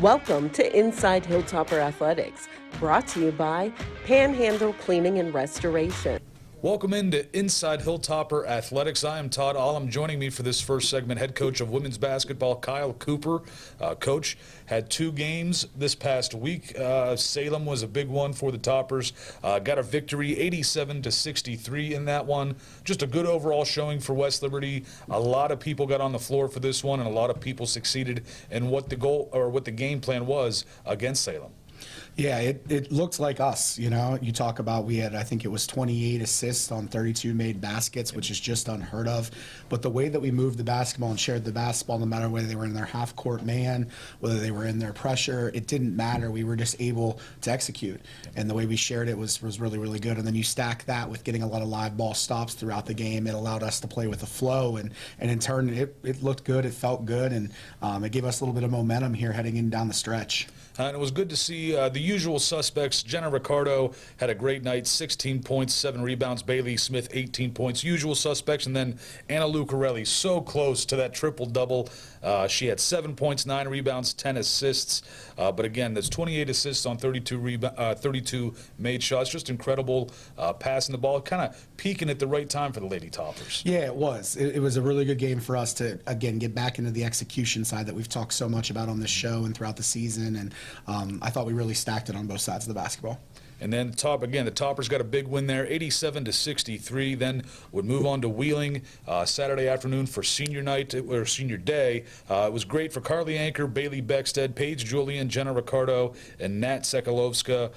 Welcome to Inside Hilltopper Athletics, brought to you by Panhandle Cleaning and Restoration. Welcome into Inside Hilltopper Athletics. I am Todd Allum. Joining me for this first segment, head coach of women's basketball, Kyle Cooper. Coach had two games this past week. Salem was a big one for the Toppers. Got a victory, 87-63 in that one. Just a good overall showing for West Liberty. A lot of people got on the floor for this one, and a lot of people succeeded in what the goal or what the game plan was against Salem. Yeah, it looked like us, you know. You talk about we had, I think it was 28 assists on 32 made baskets, which is just unheard of. But the way that we moved the basketball and shared the basketball, no matter whether they were in their half-court man, whether they were in their pressure, it didn't matter. We were just able to execute. And the way we shared it was really, really good. And then you stack that with getting a lot of live ball stops throughout the game. It allowed us to play with the flow. And in turn, it looked good. It felt good. And it gave us a little bit of momentum here heading in down the stretch. And it was good to see the usual suspects. Jenna Ricardo had a great night, 16 points, 7 rebounds. Bailey Smith, 18 points. Usual suspects. And then Anna Lucarelli, so close to that triple-double. She had 7 points, 9 rebounds, 10 assists. But again, that's 28 assists on 32 made shots. Just incredible passing the ball, kind of peaking at the right time for the Lady Toppers. Yeah, it was. It was a really good game for us to, again, get back into the execution side that we've talked so much about on this show and throughout the season. And I thought we really stacked it on both sides of the basketball. And then the Toppers got a big win there, 87-63. Then would move on to Wheeling Saturday afternoon for senior night or senior day. It was great for Carly Anchor, Bailey Beckstead, Paige Julian, Jenna Ricardo, and Nat Sekalovska.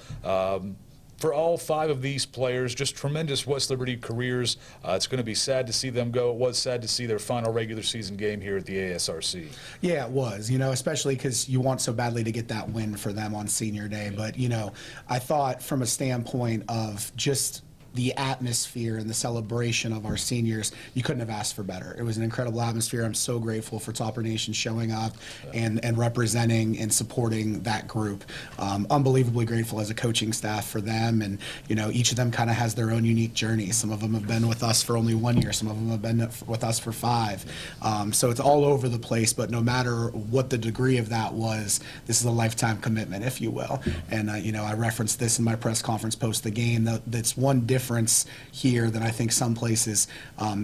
For all 5 of these players, just tremendous West Liberty careers. It's going to be sad to see them go. It was sad to see their final regular season game here at the ASRC. Yeah, it was, you know, especially because you want so badly to get that win for them on senior day. But, you know, I thought from a standpoint of just the atmosphere and the celebration of our seniors, you couldn't have asked for better. It was an incredible atmosphere. I'm so grateful for Topper Nation showing up and representing and supporting that group. Unbelievably grateful as a coaching staff for them. And, you know, each of them kind of has their own unique journey. Some of them have been with us for only 1 year. Some of them have been with us for 5. So it's all over the place. But no matter what the degree of that was, this is a lifetime commitment, if you will. And, you know, I referenced this in my press conference post the game. That's one difference here than I think some places.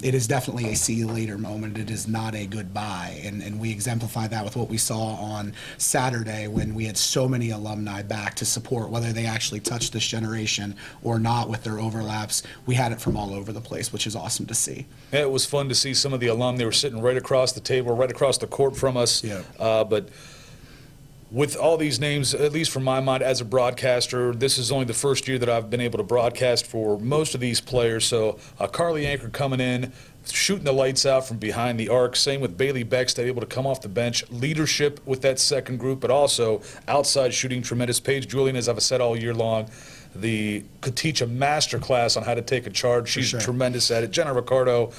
It is definitely a see you later moment. It is not a goodbye. And we exemplify that with what we saw on Saturday when we had so many alumni back to support, whether they actually touched this generation or not with their overlaps. We had it from all over the place, which is awesome to see. Yeah, it was fun to see some of the alum. They were sitting right across the table, right across the court from us. Yeah. But with all these names, at least from my mind as a broadcaster, this is only the first year that I've been able to broadcast for most of these players. So Carly Anchor coming in, shooting the lights out from behind the arc. Same with Bailey Beckstead, able to come off the bench. Leadership with that second group, but also outside shooting tremendous. Paige Julian, as I've said all year long, could teach a master class on how to take a charge. She's tremendous at it. Jenna Ricardo,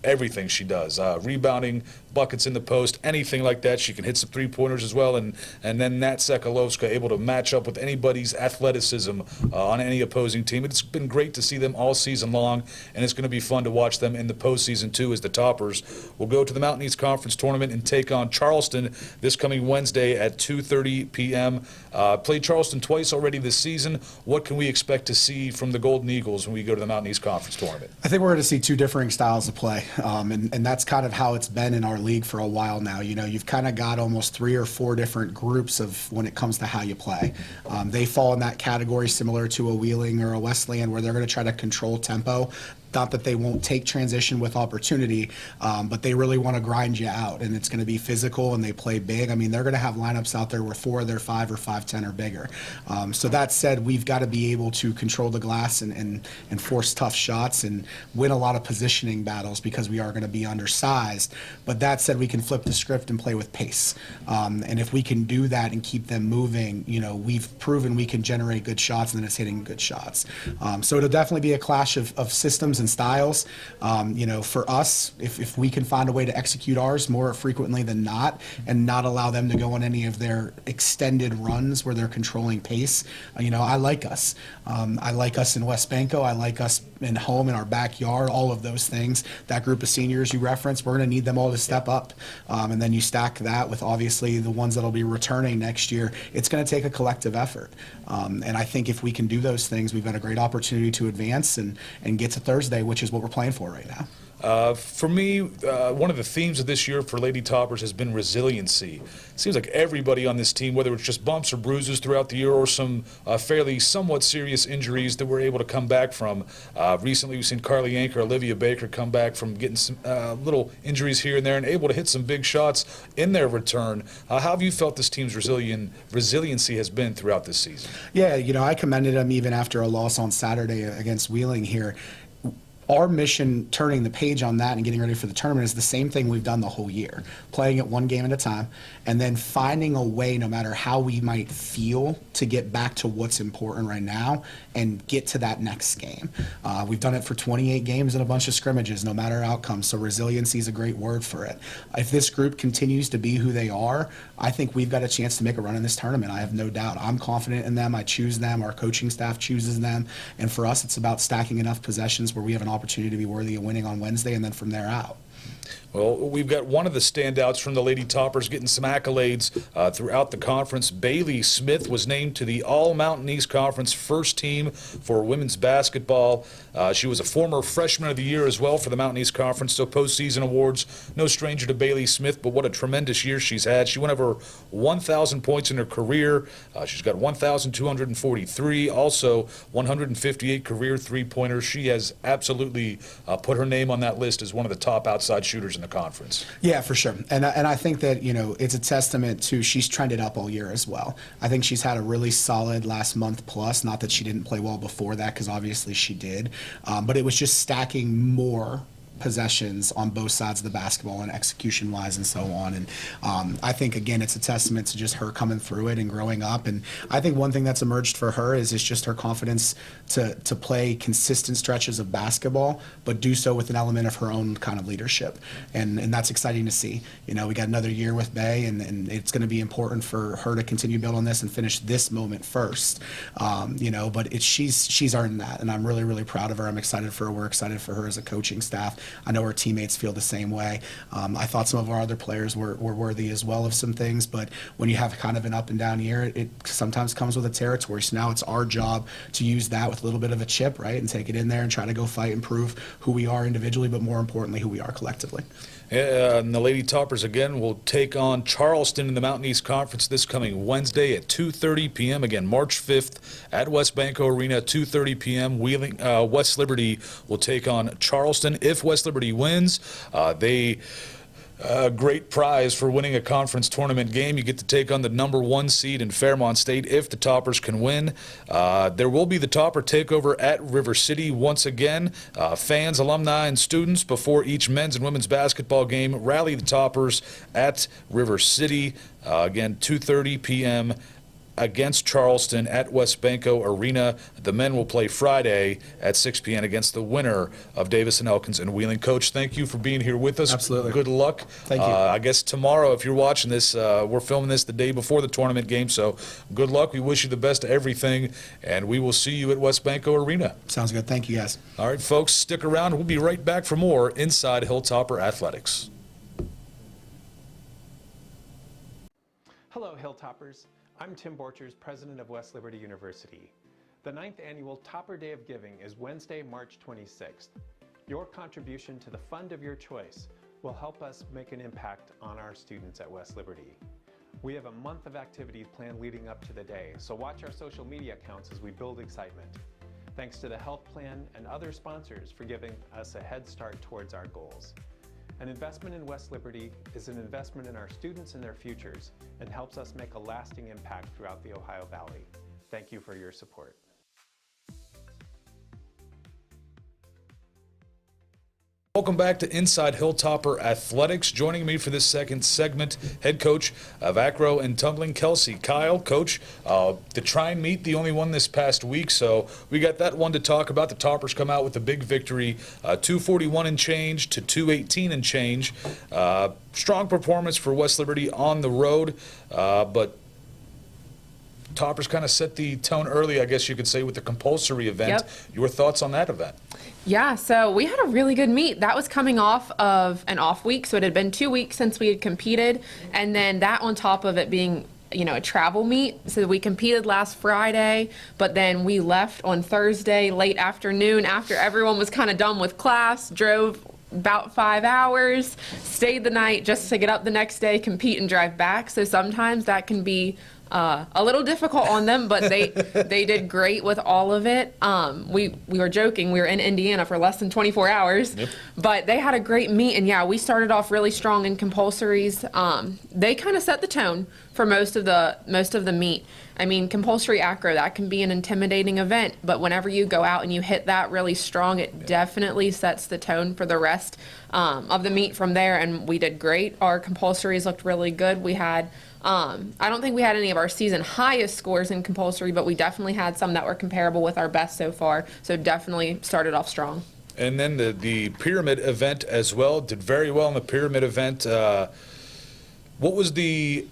everything she does, rebounding, buckets in the post, anything like that. She can hit some three-pointers as well, and then Nat Sekalovska able to match up with anybody's athleticism on any opposing team. It's been great to see them all season long, and it's going to be fun to watch them in the postseason too, as the Toppers will go to the Mountain East Conference Tournament and take on Charleston this coming Wednesday at 2:30 p.m. Played Charleston twice already this season. What can we expect to see from the Golden Eagles when we go to the Mountain East Conference Tournament? I think we're going to see 2 differing styles of play, and that's kind of how it's been in our league for a while now. You know, you've kind of got almost 3 or 4 different groups of when it comes to how you play. They fall in that category similar to a Wheeling or a Wesleyan, where they're going to try to control tempo. Not that they won't take transition with opportunity, but they really want to grind you out, and it's going to be physical, and they play big. I mean, they're going to have lineups out there where 4 of their 5 or 5'10" or bigger. So that said, we've got to be able to control the glass and force tough shots and win a lot of positioning battles because we are going to be undersized. But that said, we can flip the script and play with pace. And if we can do that and keep them moving, you know, we've proven we can generate good shots, and then it's hitting good shots. So it'll definitely be a clash of systems and styles. For us, if we can find a way to execute ours more frequently than not and not allow them to go on any of their extended runs where they're controlling pace, I like us. I like us in West Banco. I like us in home, in our backyard, all of those things. That group of seniors you referenced, we're going to need them all to step up. And then you stack that with obviously the ones that'll be returning next year. It's going to take a collective effort. And I think if we can do those things, we've got a great opportunity to advance and get to Thursday, which is what we're playing for right now. For me, one of the themes of this year for Lady Toppers has been resiliency. It seems like everybody on this team, whether it's just bumps or bruises throughout the year or some fairly somewhat serious injuries that we're able to come back from. Recently, we've seen Carly Anker, Olivia Baker come back from getting some little injuries here and there and able to hit some big shots in their return. How have you felt this team's resiliency has been throughout this season? Yeah, I commended them even after a loss on Saturday against Wheeling here. Our mission, turning the page on that and getting ready for the tournament, is the same thing we've done the whole year, playing it one game at a time, and then finding a way, no matter how we might feel, to get back to what's important right now and get to that next game. We've done it for 28 games and a bunch of scrimmages, no matter outcome, so resiliency is a great word for it. If this group continues to be who they are, I think we've got a chance to make a run in this tournament. I have no doubt. I'm confident in them. I choose them. Our coaching staff chooses them. And for us, it's about stacking enough possessions where we have an opportunity to be worthy of winning on Wednesday, and then from there out. Well, we've got one of the standouts from the Lady Toppers getting some accolades throughout the conference. Bailey Smith was named to the All-Mountain East Conference first team for women's basketball. She was a former Freshman of the Year as well for the Mountain East Conference, so postseason awards, no stranger to Bailey Smith, but what a tremendous year she's had. She went over 1,000 points in her career. She's got 1,243, also 158 career three-pointers. She has absolutely put her name on that list as one of the top outside shooters in the conference. Yeah, for sure. And I think that, it's a testament to she's trended up all year as well. I think she's had a really solid last month plus, not that she didn't play well before that, because obviously she did, but it was just stacking more possessions on both sides of the basketball and execution wise and so on. And I think, again, it's a testament to just her coming through it and growing up. And I think one thing that's emerged for her is just her confidence to play consistent stretches of basketball, but do so with an element of her own kind of leadership. And that's exciting to see. We got another year with Bay, and it's going to be important for her to continue to build on this and finish this moment first. But she's earned that, and I'm really, really proud of her. I'm excited for her. We're excited for her as a coaching staff. I know her teammates feel the same way. I thought some of our other players were worthy as well of some things, but when you have kind of an up and down year, it sometimes comes with a territory. So now it's our job to use that with a little bit of a chip, right, and take it in there and try to go fight and prove who we are individually, but more importantly, who we are collectively. And the Lady Toppers, again, will take on Charleston in the Mountain East Conference this coming Wednesday at 2:30 p.m. Again, March 5th at West Banco Arena, 2:30 p.m. West Liberty will take on Charleston. If West Liberty wins, they great prize for winning a conference tournament game. You get to take on the #1 seed in Fairmont State if the Toppers can win. There will be the Topper takeover at River City once again. Fans, alumni, and students before each men's and women's basketball game rally the Toppers at River City. Again, 2:30 p.m. against Charleston at West Banco Arena. The men will play Friday at 6 p.m. against the winner of Davis and Elkins and Wheeling. Coach, thank you for being here with us. Absolutely. Good luck. Thank you. I guess tomorrow, if you're watching this, we're filming this the day before the tournament game, so good luck. We wish you the best of everything, and we will see you at West Banco Arena. Sounds good. Thank you, guys. All right, folks, stick around. We'll be right back for more Inside Hilltopper Athletics. Hello, Hilltoppers. I'm Tim Borchers, president of West Liberty University. The 9th annual Topper Day of Giving is Wednesday, March 26th. Your contribution to the fund of your choice will help us make an impact on our students at West Liberty. We have a month of activities planned leading up to the day, so watch our social media accounts as we build excitement. Thanks to the health plan and other sponsors for giving us a head start towards our goals. An investment in West Liberty is an investment in our students and their futures and helps us make a lasting impact throughout the Ohio Valley. Thank you for your support. Welcome back to Inside Hilltopper Athletics. Joining me for this second segment, head coach of acro and tumbling, Kelsey. Kyle, coach, the Trine meet, the only one this past week, so we got that one to talk about. The Toppers come out with a big victory, 241 and change to 218 and change. Strong performance for West Liberty on the road, but Toppers kind of set the tone early, I guess you could say, with the compulsory event. Yep. Your thoughts on that event? Yeah, so we had a really good meet. That was coming off of an off week, so it had been 2 weeks since we had competed, and then that on top of it being, a travel meet. So we competed last Friday, but then we left on Thursday late afternoon after everyone was kind of done with class, drove about 5 hours, stayed the night just to get up the next day, compete, and drive back. So sometimes that can be a little difficult on them, but they did great with all of it. We were joking, we were in Indiana for less than 24 hours, but they had a great meet, and yeah, we started off really strong in compulsories. They kind of set the tone for most of the meet. I mean, compulsory acro, that can be an intimidating event, but whenever you go out and you hit that really strong, it definitely sets the tone for the rest of the meet from there, and we did great. Our compulsories looked really good. We had I don't think we had any of our season highest scores in compulsory, but we definitely had some that were comparable with our best so far. So definitely started off strong. And then the pyramid event as well, did very well in the pyramid event. What was the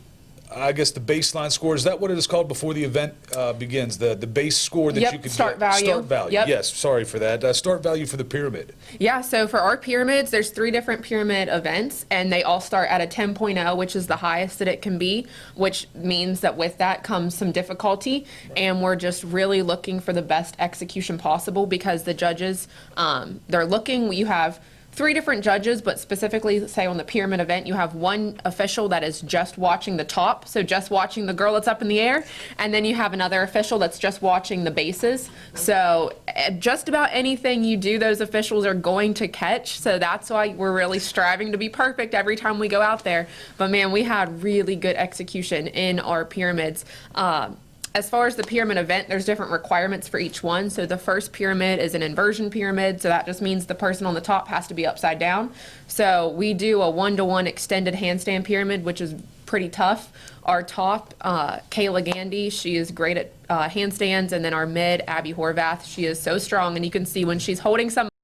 baseline score? Is that what it is called before the event begins? The base score that you could start get? value. Start value. Yep. Yes, sorry for that. Start value for the pyramid. Yeah, so for our pyramids, there's 3 different pyramid events, and they all start at a 10.0, which is the highest that it can be, which means that with that comes some difficulty, and we're just really looking for the best execution possible because the judges, they're looking, you have 3 different judges, but specifically, say on the pyramid event, you have one official that is just watching the top, so just watching the girl that's up in the air, and then you have another official that's just watching the bases. So just about anything you do, those officials are going to catch, so that's why we're really striving to be perfect every time we go out there. But man, we had really good execution in our pyramids. As far as the pyramid event, there's different requirements for each one. So the first pyramid is an inversion pyramid, so that just means the person on the top has to be upside down. So we do a 1-to-1 extended handstand pyramid, which is pretty tough. Our top, Kayla Gandy, she is great at handstands, and then our mid, Abby Horvath, she is so strong, and you can see when she's holding somebody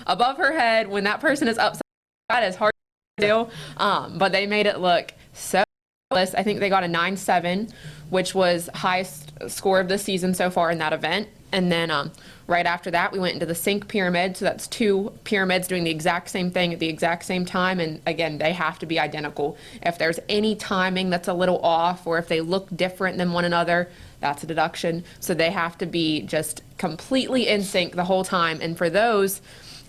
above her head, when that person is upside down, that is hard to do, but they made it look so close. I think they got a 9.7, which was highest score of the season so far in that event. And then right after that, we went into the sync pyramid. So that's 2 pyramids doing the exact same thing at the exact same time. And again, they have to be identical. If there's any timing that's a little off, or if they look different than one another, that's a deduction. So they have to be just completely in sync the whole time. And for those,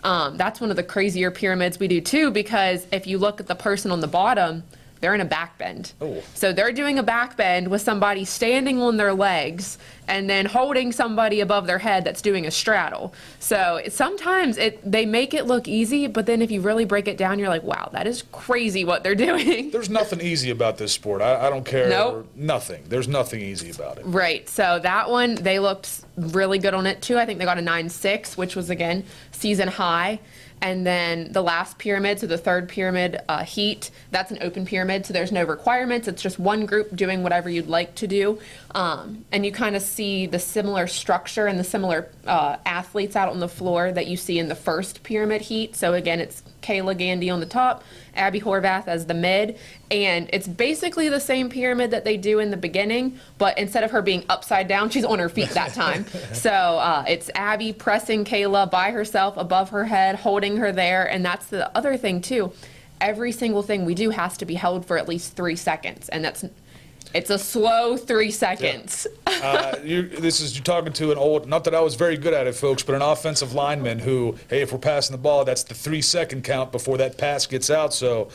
that's one of the crazier pyramids we do too, because if you look at the person on the bottom, they're in a back bend. Oh. So they're doing a back bend with somebody standing on their legs and then holding somebody above their head that's doing a straddle. So sometimes they make it look easy, but then if you really break it down, you're like, wow, that is crazy what they're doing. There's nothing easy about this sport. I don't care. Nope. Nothing. There's nothing easy about it. Right. So that one, they looked really good on it too. I think they got a 9.6, which was, again, season high. And then the last pyramid, so the third pyramid, heat, that's an open pyramid, so there's no requirements. It's just one group doing whatever you'd like to do. And you kind of see the similar structure and the similar athletes out on the floor that you see in the first pyramid heat. So again, it's Kayla Gandy on the top, Abby Horvath as the mid, and it's basically the same pyramid that they do in the beginning, but instead of her being upside down, she's on her feet that time. So it's Abby pressing Kayla by herself above her head, holding her there, and that's the other thing too. Every single thing we do has to be held for at least 3 seconds, and it's a slow 3 seconds. Yeah. You're talking to an old, not that I was very good at it, folks, but an offensive lineman who, hey, if we're passing the ball, that's the 3-second count before that pass gets out. So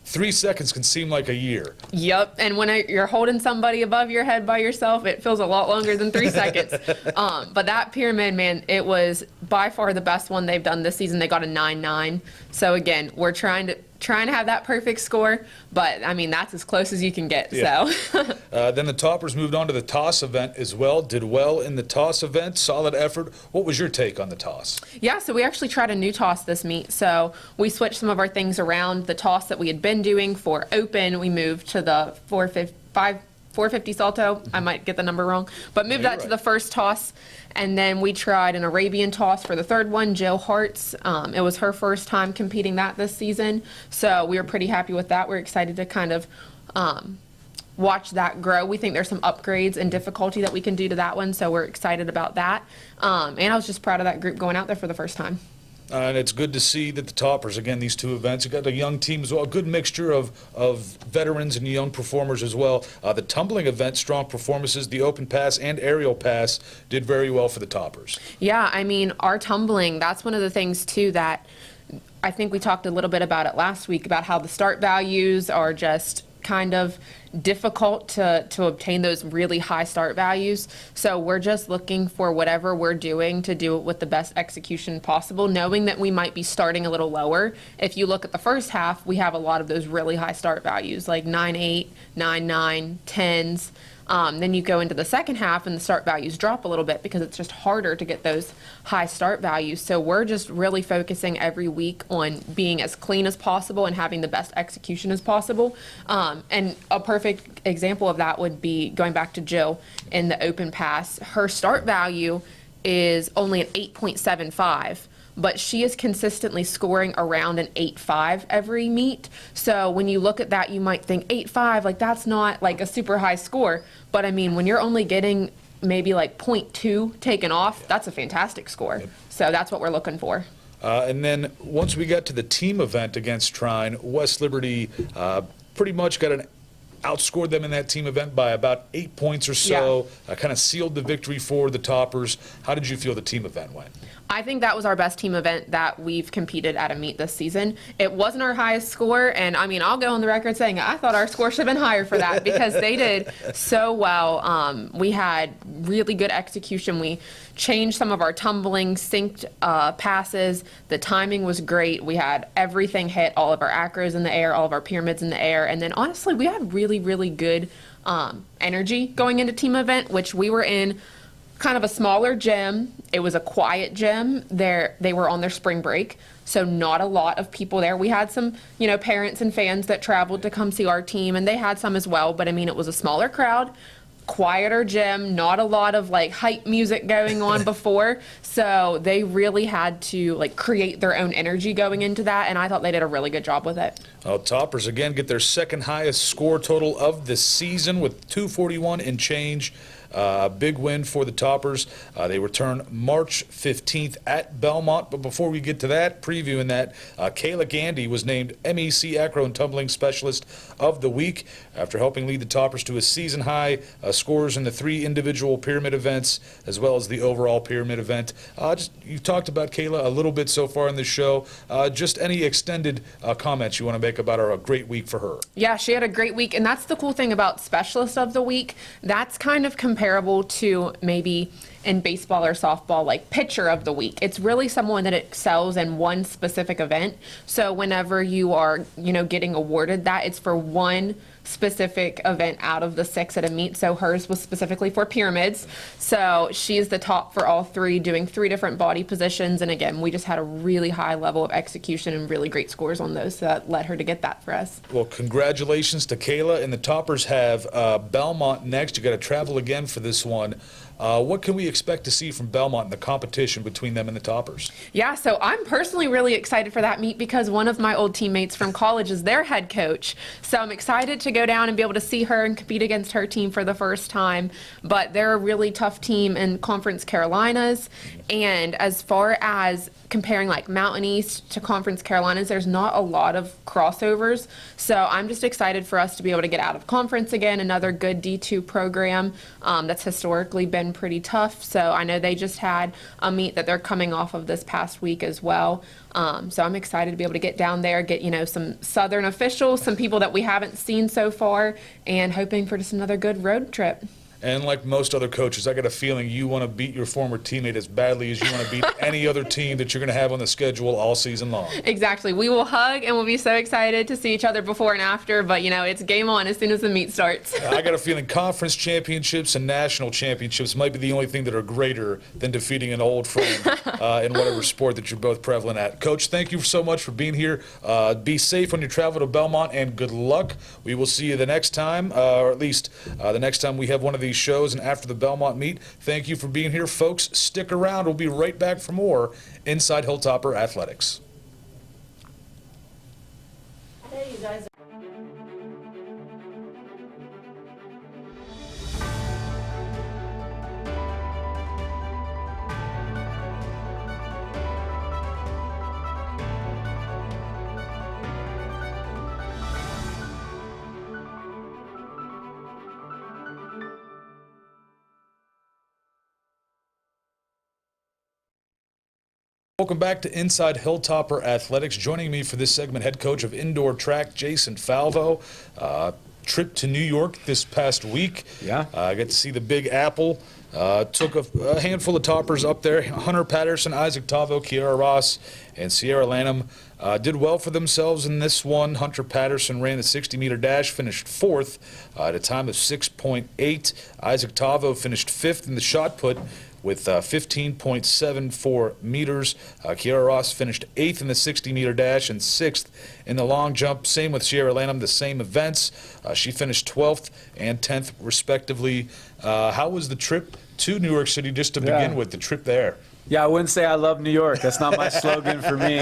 3 seconds can seem like a year. Yep, and when you're holding somebody above your head by yourself, it feels a lot longer than 3 seconds. But that pyramid, man, it was by far the best one they've done this season. They got a 9.9. So again, we're trying to trying to have that perfect score, but I mean, that's as close as you can get. Yeah. So Then the Toppers moved on to the toss event as well. Did well in the toss event. Solid effort. What was your take on the toss? yeah, so we actually tried a new toss this meet. So we switched some of our things around. The toss that we had been doing for open, we moved to the 450 salto. I might get the number wrong, but moved No, that you're to right. the first toss. And then we tried an Arabian toss for the third one, Jill Hart's. It was her first time competing that this season. So we were pretty happy with that. We're excited to kind of watch that grow. We think there's some upgrades and difficulty that we can do to that one. So we're excited about that. And I was just proud of that group going out there for the first time. And it's good to see that the Toppers, again, these two events, you got a young team as well, a good mixture of veterans and young performers as well. The tumbling event, strong performances, the open pass and aerial pass did very well for the Toppers. Yeah, I mean, our tumbling, that's one of the things too that I think we talked a little bit about it last week about how the start values are just kind of difficult to obtain those really high start values. So we're just looking for whatever we're doing to do it with the best execution possible, knowing that we might be starting a little lower. If you look at the first half, we have a lot of those really high start values, like 9.8, 9.9, 10s. Then you go into the second half and the start values drop a little bit because it's just harder to get those high start values. So we're just really focusing every week on being as clean as possible and having the best execution as possible. And a perfect example of that would be going back to Jill in the open pass. Her start value is only an 8.75. But she is consistently scoring around an 8.5 every meet. So when you look at that, you might think 8.5, like that's not like a super high score. But I mean, when you're only getting maybe like 0.2 taken off, that's a fantastic score. So that's what we're looking for. And then once we got to the team event against Trine, West Liberty pretty much outscored them in that team event by about 8 points or so, kind of sealed the victory for the Toppers. How did you feel the team event went? I think that was our best team event that we've competed at a meet this season. It wasn't our highest score, and I mean, I'll go on the record saying I thought our score should have been higher for that because they did so well. We had really good execution. We changed some of our tumbling, synced passes. The timing was great. We had everything hit, all of our acros in the air, all of our pyramids in the air, and then honestly, we had really, really good energy going into team event, which we were in kind of a smaller gym. It was a quiet gym. They were on their spring break, so not a lot of people there. We had some, parents and fans that traveled to come see our team, and they had some as well. But I mean, it was a smaller crowd, quieter gym, not a lot of like hype music going on before. So they really had to like create their own energy going into that, and I thought they did a really good job with it. Well, Toppers again get their second highest score total of the season with 241 and change. Big win for the Toppers. They return March 15th at Belmont. But before we get to that, previewing that, Kayla Gandy was named MEC Acro and Tumbling Specialist of the Week after helping lead the Toppers to a season-high scores in the 3 individual pyramid events as well as the overall pyramid event. You talked about Kayla a little bit so far in the show. Just any extended comments you want to make about a great week for her? Yeah, she had a great week, and that's the cool thing about Specialist of the Week. That's kind of comparable to maybe in baseball or softball, like pitcher of the week. It's really someone that excels in one specific event. So whenever you are, getting awarded that, it's for one specific event out of the 6 at a meet. So hers was specifically for pyramids. So she's the top for all 3, doing 3 different body positions. And again, we just had a really high level of execution and really great scores on those. So that led her to get that for us. Well, congratulations to Kayla. And the Toppers have Belmont next. You got to travel again for this one. What can we expect to see from Belmont in the competition between them and the Toppers? Yeah, so I'm personally really excited for that meet because one of my old teammates from college is their head coach. So I'm excited to go down and be able to see her and compete against her team for the first time. But they're a really tough team in Conference Carolinas. And as far as comparing like Mountain East to Conference Carolinas, there's not a lot of crossovers. So I'm just excited for us to be able to get out of conference again, another good D2 program that's historically been pretty tough. So I know they just had a meet that they're coming off of this past week as well. So I'm excited to be able to get down there, get, some Southern officials, some people that we haven't seen so far, and hoping for just another good road trip. And like most other coaches, I got a feeling you want to beat your former teammate as badly as you want to beat any other team that you're going to have on the schedule all season long. Exactly. We will hug and we'll be so excited to see each other before and after, but it's game on as soon as the meet starts. I got a feeling conference championships and national championships might be the only thing that are greater than defeating an old friend in whatever sport that you're both prevalent at. Coach, thank you so much for being here. Be safe on your travel to Belmont, and good luck. We will see you the next time, or at least the next time we have one of these shows and after the Belmont meet. Thank you for being here, folks. Stick around. We'll be right back for more Inside Hilltopper Athletics. Hey, you guys. Welcome back to Inside Hilltopper Athletics. Joining me for this segment, head coach of indoor track, Jason Falvo. Trip to New York this past week. Yeah. I got to see the Big Apple. Took a handful of toppers up there. Hunter Patterson, Isaac Tavo, Kiara Ross, and Sierra Lanham did well for themselves in this one. Hunter Patterson ran the 60-meter dash, finished fourth at a time of 6.8. Isaac Tavo finished fifth in the shot put with 15.74 meters. Kiara Ross finished 8th in the 60-meter dash and 6th in the long jump. Same with Sierra Lanham, the same events. She finished 12th and 10th, respectively. How was the trip to New York City, just to begin with, the trip there? Yeah, I wouldn't say I love New York. That's not my slogan for me.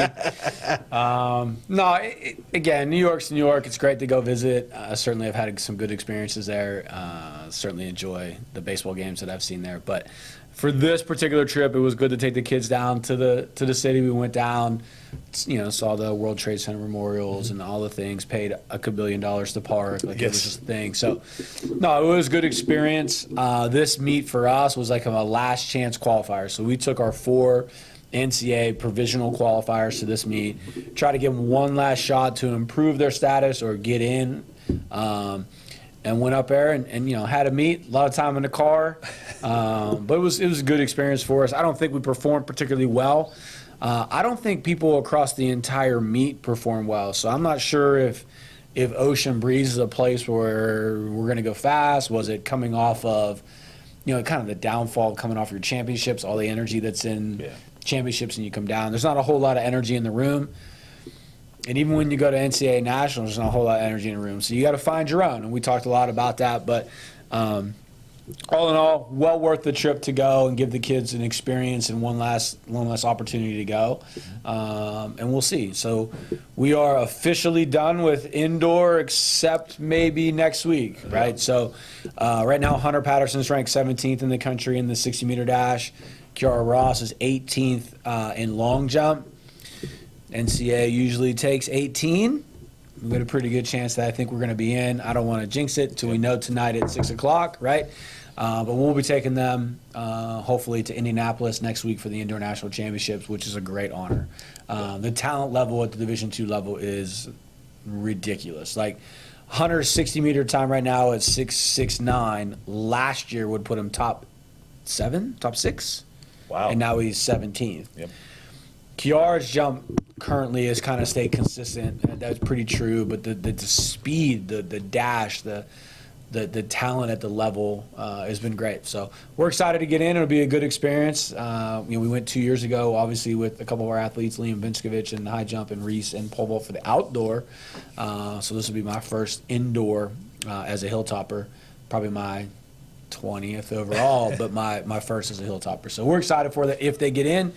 Again, New York's New York. It's great to go visit. I certainly have had some good experiences there. Certainly enjoy the baseball games that I've seen there. But for this particular trip, it was good to take the kids down to the city. We went down, saw the World Trade Center memorials and all the things. Paid $1 billion to park. It was just a thing. So, no, it was a good experience. This meet for us was like a last chance qualifier. So we took our 4 NCAA provisional qualifiers to this meet, try to give them one last shot to improve their status or get in. And went up there and had a meet, a lot of time in the car, but it was a good experience for us. I don't think we performed particularly well. I don't think people across the entire meet performed well. So I'm not sure if Ocean Breeze is a place where we're going to go fast. Was it coming off of kind of the downfall coming off your championships, all the energy that's in championships, and you come down. There's not a whole lot of energy in the room. And even when you go to NCAA Nationals, there's not a whole lot of energy in the room. So you got to find your own. And we talked a lot about that. But all in all, well worth the trip to go and give the kids an experience and one last opportunity to go. And we'll see. So we are officially done with indoor, except maybe next week, right? So right now, Hunter Patterson's ranked 17th in the country in the 60-meter dash. Kiara Ross is 18th in long jump. NCAA usually takes 18. We've got a pretty good chance that I think we're going to be in. I don't want to jinx it until we know tonight at 6 o'clock, right? But we'll be taking them hopefully to Indianapolis next week for the Indoor National Championships, which is a great honor. The talent level at the Division II level is ridiculous. Like Hunter's 60-meter time right now at 6.69. Last year would put him top 7, top 6. Wow. And now he's 17th. Yep. Kiara's jump currently has kind of stayed consistent. That's pretty true, but the speed, the dash, the talent at the level has been great. So we're excited to get in. It'll be a good experience. We went 2 years ago, obviously, with a couple of our athletes, Liam Vinskovich and the high jump, and Reese and pole vault for the outdoor. So this will be my first indoor as a Hilltopper, probably my 20th overall, but my first as a Hilltopper. So we're excited for that if they get in.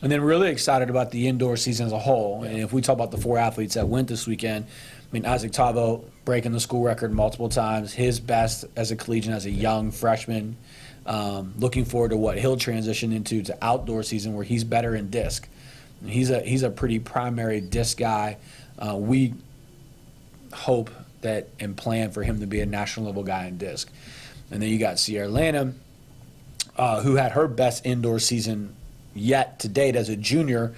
And then really excited about the indoor season as a whole. And if we talk about the 4 athletes that went this weekend, Isaac Tavo breaking the school record multiple times, his best as a collegian, as a young freshman. Looking forward to what he'll transition into to outdoor season where he's better in disc. He's a pretty primary disc guy. We hope that and plan for him to be a national level guy in disc. And then you got Sierra Lanham, who had her best indoor season yet to date as a junior,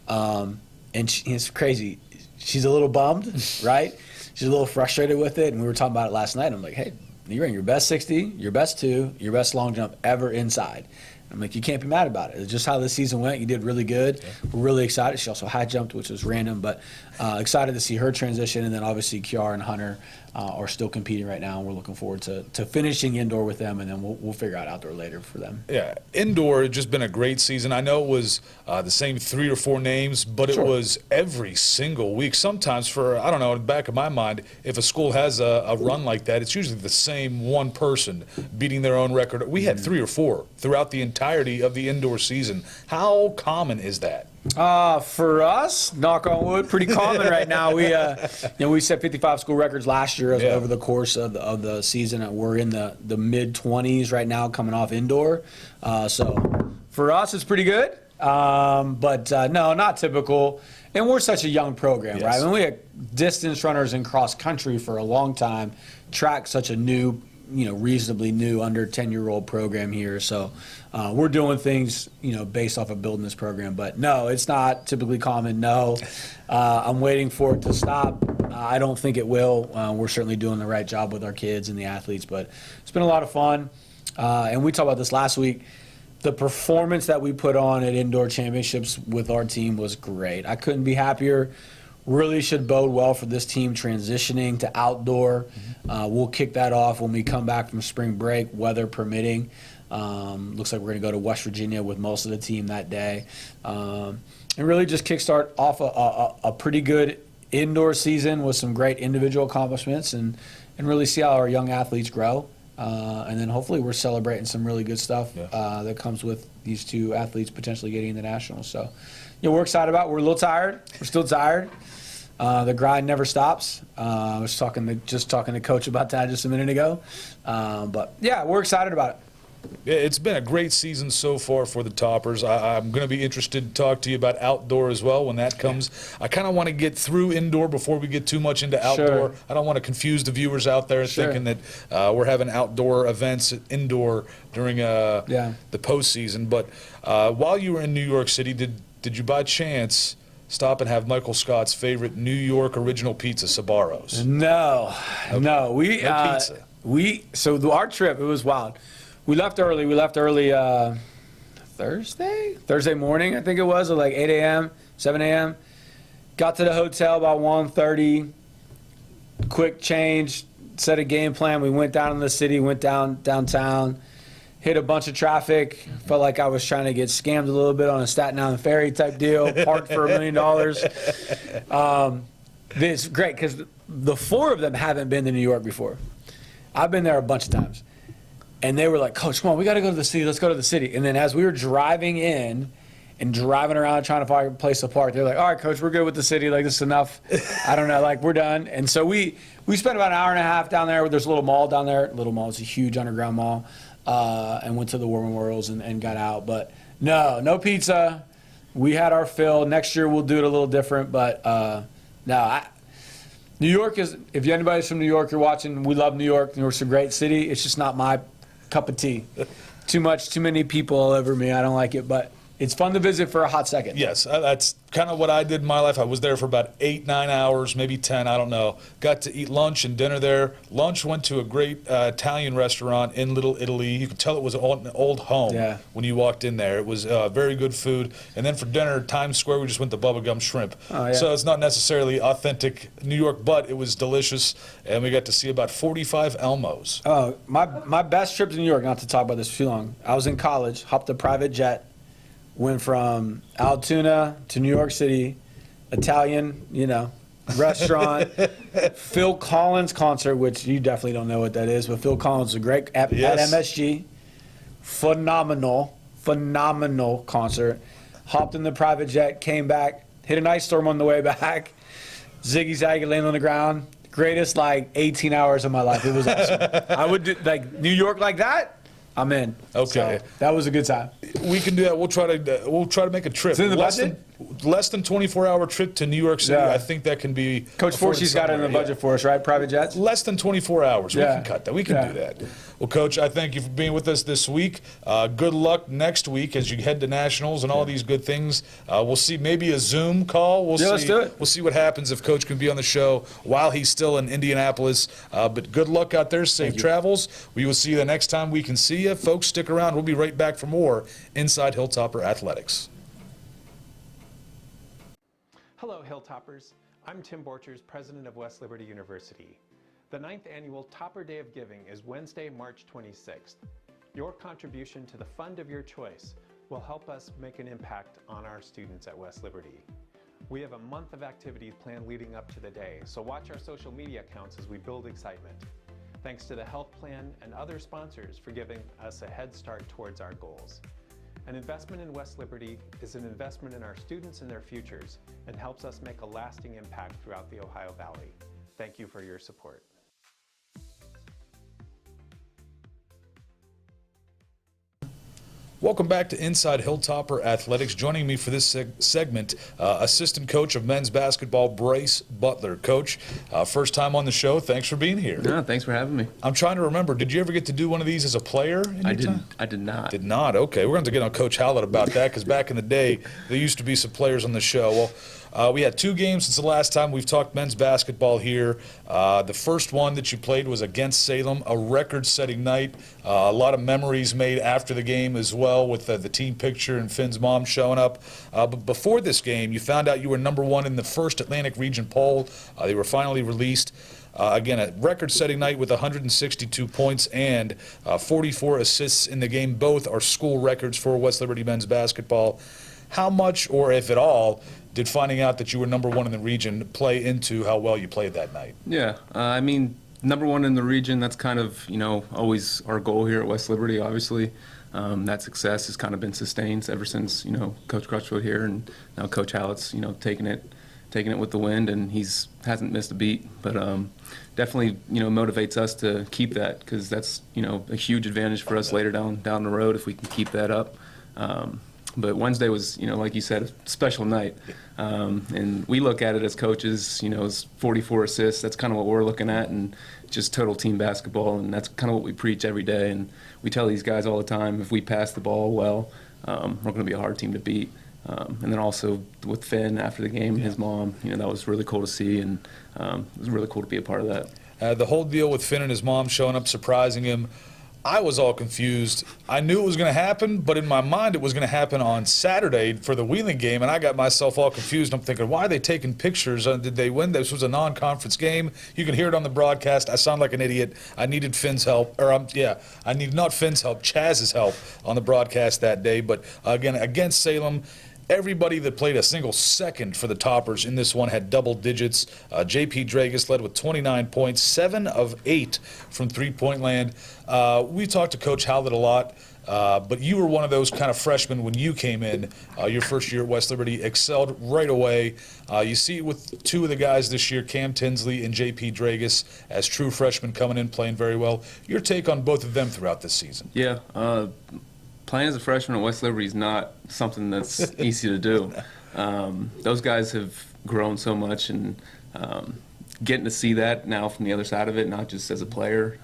and it's crazy. She's a little bummed, right? She's a little frustrated with it, and we were talking about it last night. I'm like, hey, You ran your best 60, your best 2, your best long jump ever inside. I'm like, you can't be mad about it. It's just how the season went. You did really good. Yeah. We're really excited. She also high jumped, which was random, but excited to see her transition. And then obviously Kiara and Hunter are still competing right now, and we're looking forward to finishing indoor with them, and then we'll figure out outdoor later for them. Yeah, indoor has just been a great season. I know it was the same 3 or 4 names, but it was every single week. Sometimes for, I don't know, in the back of my mind, if a school has a run like that, it's usually the same one person beating their own record. We had 3 or 4 throughout the entirety of the indoor season. How common is that? For us, knock on wood, pretty common right now. We set 55 school records last year over the course of the season. We're in the mid-20s right now, coming off indoor. So for us, it's pretty good. But no, not typical. And we're such a young program, right? I mean, we had distance runners in cross country for a long time. Track, such a new, reasonably new under 10-year-old program here. So we're doing things, based off of building this program. But no, it's not typically common. No, I'm waiting for it to stop. I don't think it will. We're certainly doing the right job with our kids and the athletes. But it's been a lot of fun. And we talked about this last week. The performance that we put on at indoor championships with our team was great. I couldn't be happier. Really should bode well for this team transitioning to outdoor. We'll kick that off when we come back from spring break, weather permitting. Looks like we're going to go to West Virginia with most of the team that day. And really just kickstart off a pretty good indoor season with some great individual accomplishments and really see how our young athletes grow. And then hopefully we're celebrating some really good stuff that comes with these 2 athletes potentially getting into nationals. So, we're excited about it. We're a little tired. We're still tired. The grind never stops. I was talking to Coach about that just a minute ago. But, yeah, we're excited about it. Yeah, it's been a great season so far for the Toppers. I'm going to be interested to talk to you about outdoor as well when that comes. I kind of want to get through indoor before we get too much into outdoor. Sure. I don't want to confuse the viewers out there thinking that we're having outdoor events indoor during the postseason. But while you were in New York City, did you by chance stop and have Michael Scott's favorite New York original pizza, Sbarro's? No. No pizza. So our trip, it was wild. We left early Thursday morning, I think it was, at like 8 a.m., 7 a.m. Got to the hotel about 1:30, quick change, set a game plan. We went down in the city, went downtown, hit a bunch of traffic. Felt like I was trying to get scammed a little bit on a Staten Island ferry type deal, parked for $1 million. It's great because the 4 of them haven't been to New York before. I've been there a bunch of times. And they were like, Coach, come on, we got to go to the city. Let's go to the city. And then as we were driving in and driving around trying to find a place to park, they're like, all right, Coach, we're good with the city. Like, this is enough. I don't know. Like, we're done. And so we spent about an hour and a half down there. There's a little mall down there. Little mall. It's a huge underground mall. And went to the War Memorials and got out. But no pizza. We had our fill. Next year we'll do it a little different. But New York is, if anybody's from New York, you're watching, we love New York. New York's a great city. It's just not my cup of tea. Too many people all over me. I don't like it, but it's fun to visit for a hot second. Yes, that's kind of what I did in my life. I was there for about 8-9 hours, maybe 10, I don't know. Got to eat lunch and dinner there. Lunch went to a great Italian restaurant in Little Italy. You could tell it was an old home when you walked in there. It was very good food. And then for dinner, Times Square, we just went to Bubblegum Shrimp. Oh, yeah. So it's not necessarily authentic New York, but it was delicious. And we got to see about 45 Elmos. Oh, my best trip to New York, not to talk about this for too long, I was in college, hopped a private jet, went from Altoona to New York City, Italian, restaurant, Phil Collins concert, which you definitely don't know what that is, but Phil Collins is a great at MSG. Phenomenal concert. Hopped in the private jet, came back, hit an ice storm on the way back. Ziggy Zaggy laying on the ground. Greatest 18 hours of my life. It was awesome. I would do New York like that. I'm in. Okay, so, that was a good time. We can do that. We'll try to make a trip. Is it in the budget? Less than 24-hour trip to New York City. Yeah. I think that can be. Coach afforded Forsey's got it in the somewhere, budget for us, right? Private jets? Less than 24 hours. We Yeah. can cut that. We can Yeah. do that. Well, Coach, I thank you for being with us this week. Good luck next week as you head to nationals and all these good things. We'll see maybe a Zoom call. We'll see. Let's do it. We'll see what happens if Coach can be on the show while he's still in Indianapolis. But good luck out there. Safe travels. We will see you the next time we can see you. Folks, stick around. We'll be right back for more Inside Hilltopper Athletics. Hello, Hilltoppers. I'm Tim Borchers, president of West Liberty University. The 9th annual Topper Day of Giving is Wednesday, March 26th. Your contribution to the fund of your choice will help us make an impact on our students at West Liberty. We have a month of activities planned leading up to the day, so watch our social media accounts as we build excitement. Thanks to the health plan and other sponsors for giving us a head start towards our goals. An investment in West Liberty is an investment in our students and their futures and helps us make a lasting impact throughout the Ohio Valley. Thank you for your support. Welcome back to Inside Hilltopper Athletics. Joining me for this segment, assistant coach of men's basketball, Bryce Butler. Coach, first time on the show. Thanks for being here. No, thanks for having me. I'm trying to remember, did you ever get to do one of these as a player? I did not. Did not. Okay, we're going to get on Coach Howlett about that because back in the day, there used to be some players on the show. Well, we had 2 games since the last time we've talked men's basketball here. The first one that you played was against Salem, a record-setting night. A lot of memories made after the game as well with the team picture and Finn's mom showing up. But before this game, you found out you were #1 in the first Atlantic Region poll. They were finally released. Again, a record-setting night with 162 points and 44 assists in the game. Both are school records for West Liberty men's basketball. How much, or if at all, did finding out that you were #1 in the region play into how well you played that night? Yeah, I mean, #1 in the region, that's kind of, always our goal here at West Liberty, obviously. That success has kind of been sustained ever since, Coach Crutchfield here and now Coach Hallett's, taking it with the wind, and hasn't missed a beat. But definitely, motivates us to keep that because that's, a huge advantage for us later down the road if we can keep that up. But Wednesday was, like you said, a special night. And we look at it as coaches, as 44 assists. That's kind of what we're looking at, and just total team basketball. And that's kind of what we preach every day. And we tell these guys all the time, if we pass the ball well, we're going to be a hard team to beat. And then also with Finn after the game, his mom, that was really cool to see. And it was really cool to be a part of that. The whole deal with Finn and his mom showing up, surprising him, I was all confused. I knew it was going to happen, but in my mind it was going to happen on Saturday for the Wheeling game, and I got myself all confused. I'm thinking, why are they taking pictures? Did they win? This was a non-conference game. You can hear it on the broadcast. I sound like an idiot. I needed Finn's help. I needed not Finn's help, Chaz's help on the broadcast that day. But again, against Salem, everybody that played a single second for the Toppers in this one had double digits. J.P. Dragus led with 29 points, 7 of 8 from three-point land. We talked to Coach Howlett a lot, but you were one of those kind of freshmen when you came in your first year at West Liberty, excelled right away. You see it with 2 of the guys this year, Cam Tinsley and J.P. Dragus, as true freshmen coming in, playing very well. Your take on both of them throughout this season? Yeah, playing as a freshman at West Liberty is not something that's easy to do. Those guys have grown so much, and getting to see that now from the other side of it, not just as a player,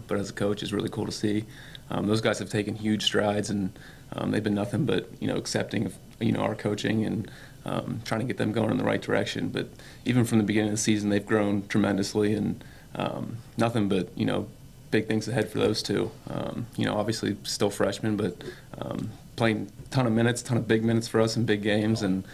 but as a coach, is really cool to see. Those guys have taken huge strides, and they've been nothing but accepting of our coaching and trying to get them going in the right direction. But even from the beginning of the season, they've grown tremendously, and nothing but big things ahead for those 2. Obviously still freshmen, but playing a ton of minutes, ton of big minutes for us in big games, and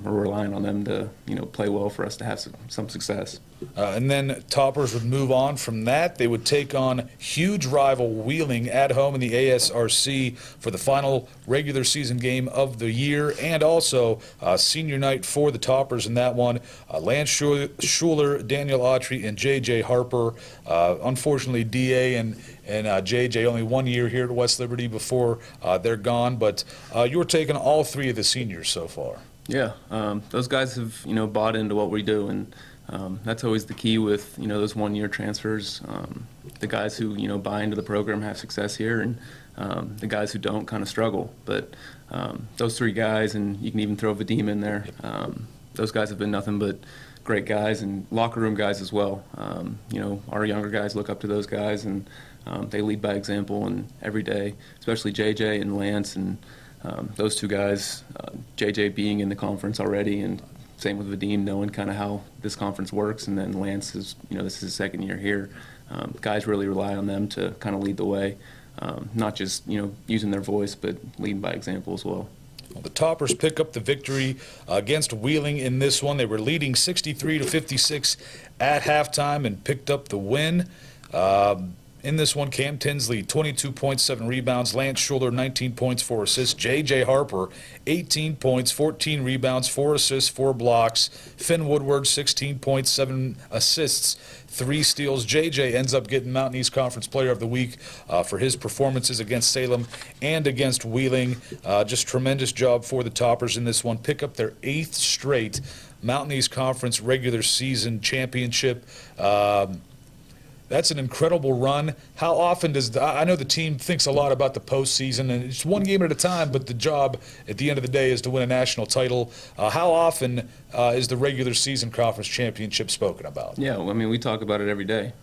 we're relying on them to play well for us to have some success. And then Toppers would move on from that. They would take on huge rival Wheeling at home in the ASRC for the final regular season game of the year, and also senior night for the Toppers in that one. Lance Schuler, Daniel Autry, and J.J. Harper. Unfortunately, D.A. and J.J. only 1 year here at West Liberty before they're gone, but you're taking all 3 of the seniors so far. Yeah, those guys have bought into what we do, and that's always the key with those 1-year transfers. The guys who buy into the program have success here, and The guys who don't kind of struggle. But those three guys, and you can even throw Vadim in there, those guys have been nothing but great guys and locker room guys as well. Our younger guys look up to those guys, and they lead by example, and every day, especially JJ and Lance, and those two guys, JJ being in the conference already, and same with Vadim, knowing kind of how this conference works, and then Lance is, this is his second year here. Guys really rely on them to kind of lead the way, not just, using their voice, but leading by example as well. Well, the Toppers pick up the victory against Wheeling in this one. They were leading 63-56 at halftime and picked up the win. In this one, Cam Tinsley, 22.7 rebounds. Lance Schuler, 19 points, 4 assists. J.J. Harper, 18 points, 14 rebounds, 4 assists, 4 blocks. Finn Woodward, 16.7 assists, 3 steals. J.J. ends up getting Mountain East Conference Player of the Week for his performances against Salem and against Wheeling. Just tremendous job for the Toppers in this one. Pick up their 8th straight Mountain East Conference regular season championship. That's an incredible run. How often I know the team thinks a lot about the postseason, and it's one game at a time, but the job at the end of the day is to win a national title. How often is the regular season conference championship spoken about? Yeah, well, we talk about it every day.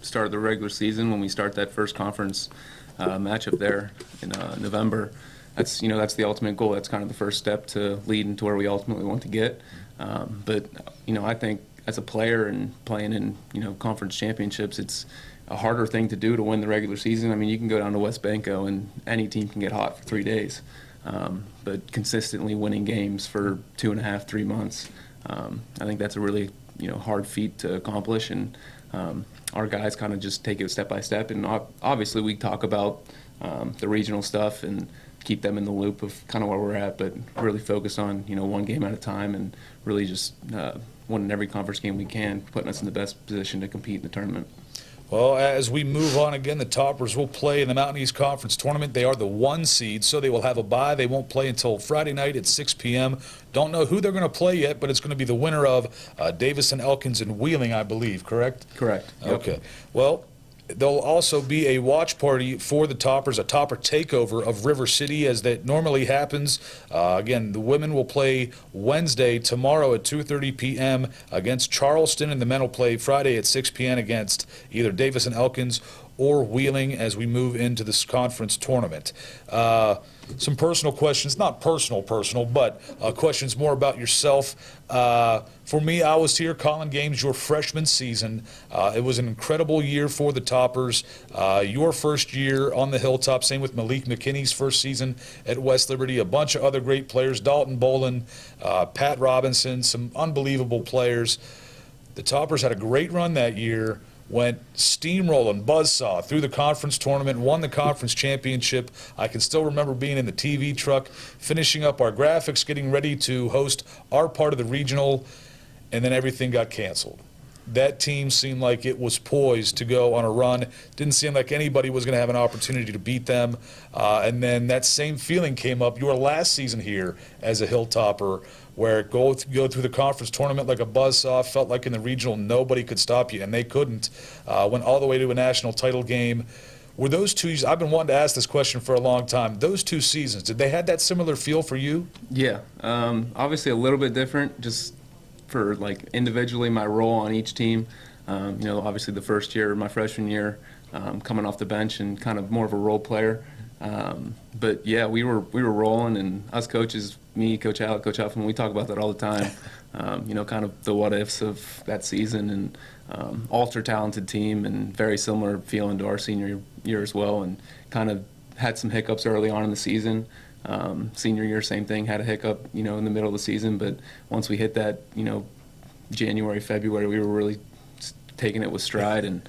Start of the regular season, when we start that first conference matchup there in November, that's the ultimate goal. That's kind of the first step to lead into where we ultimately want to get. But I think as a player and playing in conference championships, it's a harder thing to do to win the regular season. You can go down to West Banco and any team can get hot for 3 days, but consistently winning games for 2.5, 3 months, I think that's a really hard feat to accomplish. And our guys kind of just take it step by step. And obviously we talk about the regional stuff and keep them in the loop of kind of where we're at, but really focus on one game at a time and really just winning every conference game we can, putting us in the best position to compete in the tournament. Well, as we move on again, the Toppers will play in the Mountain East Conference Tournament. They are the 1 seed, so they will have a bye. They won't play until Friday night at 6 p.m. Don't know who they're going to play yet, but it's going to be the winner of Davison, Elkins, and Wheeling, I believe, correct? Correct. Yep. Okay. Well, there'll also be a watch party for the Toppers, a Topper takeover of River City, as that normally happens. Again, the women will play Wednesday, tomorrow at 2:30 p.m. against Charleston, and the men will play Friday at 6 p.m. against either Davison Elkins or Wheeling as we move into this conference tournament. Some personal questions, not personal, but questions more about yourself. For me, I was here calling games your freshman season. It was an incredible year for the Toppers. Your first year on the Hilltop, same with Malik McKinney's first season at West Liberty. A bunch of other great players, Dalton Bolin, Pat Robinson, some unbelievable players. The Toppers had a great run that year. Went steamrolling, buzzsaw through the conference tournament, won the conference championship. I can still remember being in the TV truck, finishing up our graphics, getting ready to host our part of the regional, and then everything got canceled. That team seemed like it was poised to go on a run. Didn't seem like anybody was going to have an opportunity to beat them. And then that same feeling came up your last season here as a Hilltopper, where go through the conference tournament like a buzzsaw. Felt like in the regional nobody could stop you, and they couldn't. Went all the way to a national title game. Were those two? I've been wanting to ask this question for a long time. Those 2 seasons, did they have that similar feel for you? Yeah, obviously a little bit different, just for individually my role on each team. Obviously the first year, my freshman year, coming off the bench and kind of more of a role player. But yeah, we were rolling, and us coaches, me, Coach Alec, Coach Huffman, we talk about that all the time. Kind of the what ifs of that season, and ultra talented team, and very similar feeling to our senior year as well, and kind of had some hiccups early on in the season. Senior year, same thing, had a hiccup, in the middle of the season, but once we hit that, January, February, we were really taking it with stride, and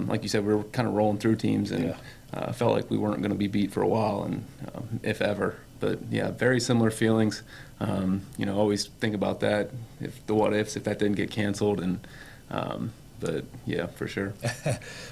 like you said, we were kind of rolling through teams, and felt like we weren't going to be beat for a while, and if ever. But yeah, very similar feelings. Always think about that, if the what ifs, if that didn't get canceled, and But yeah, for sure.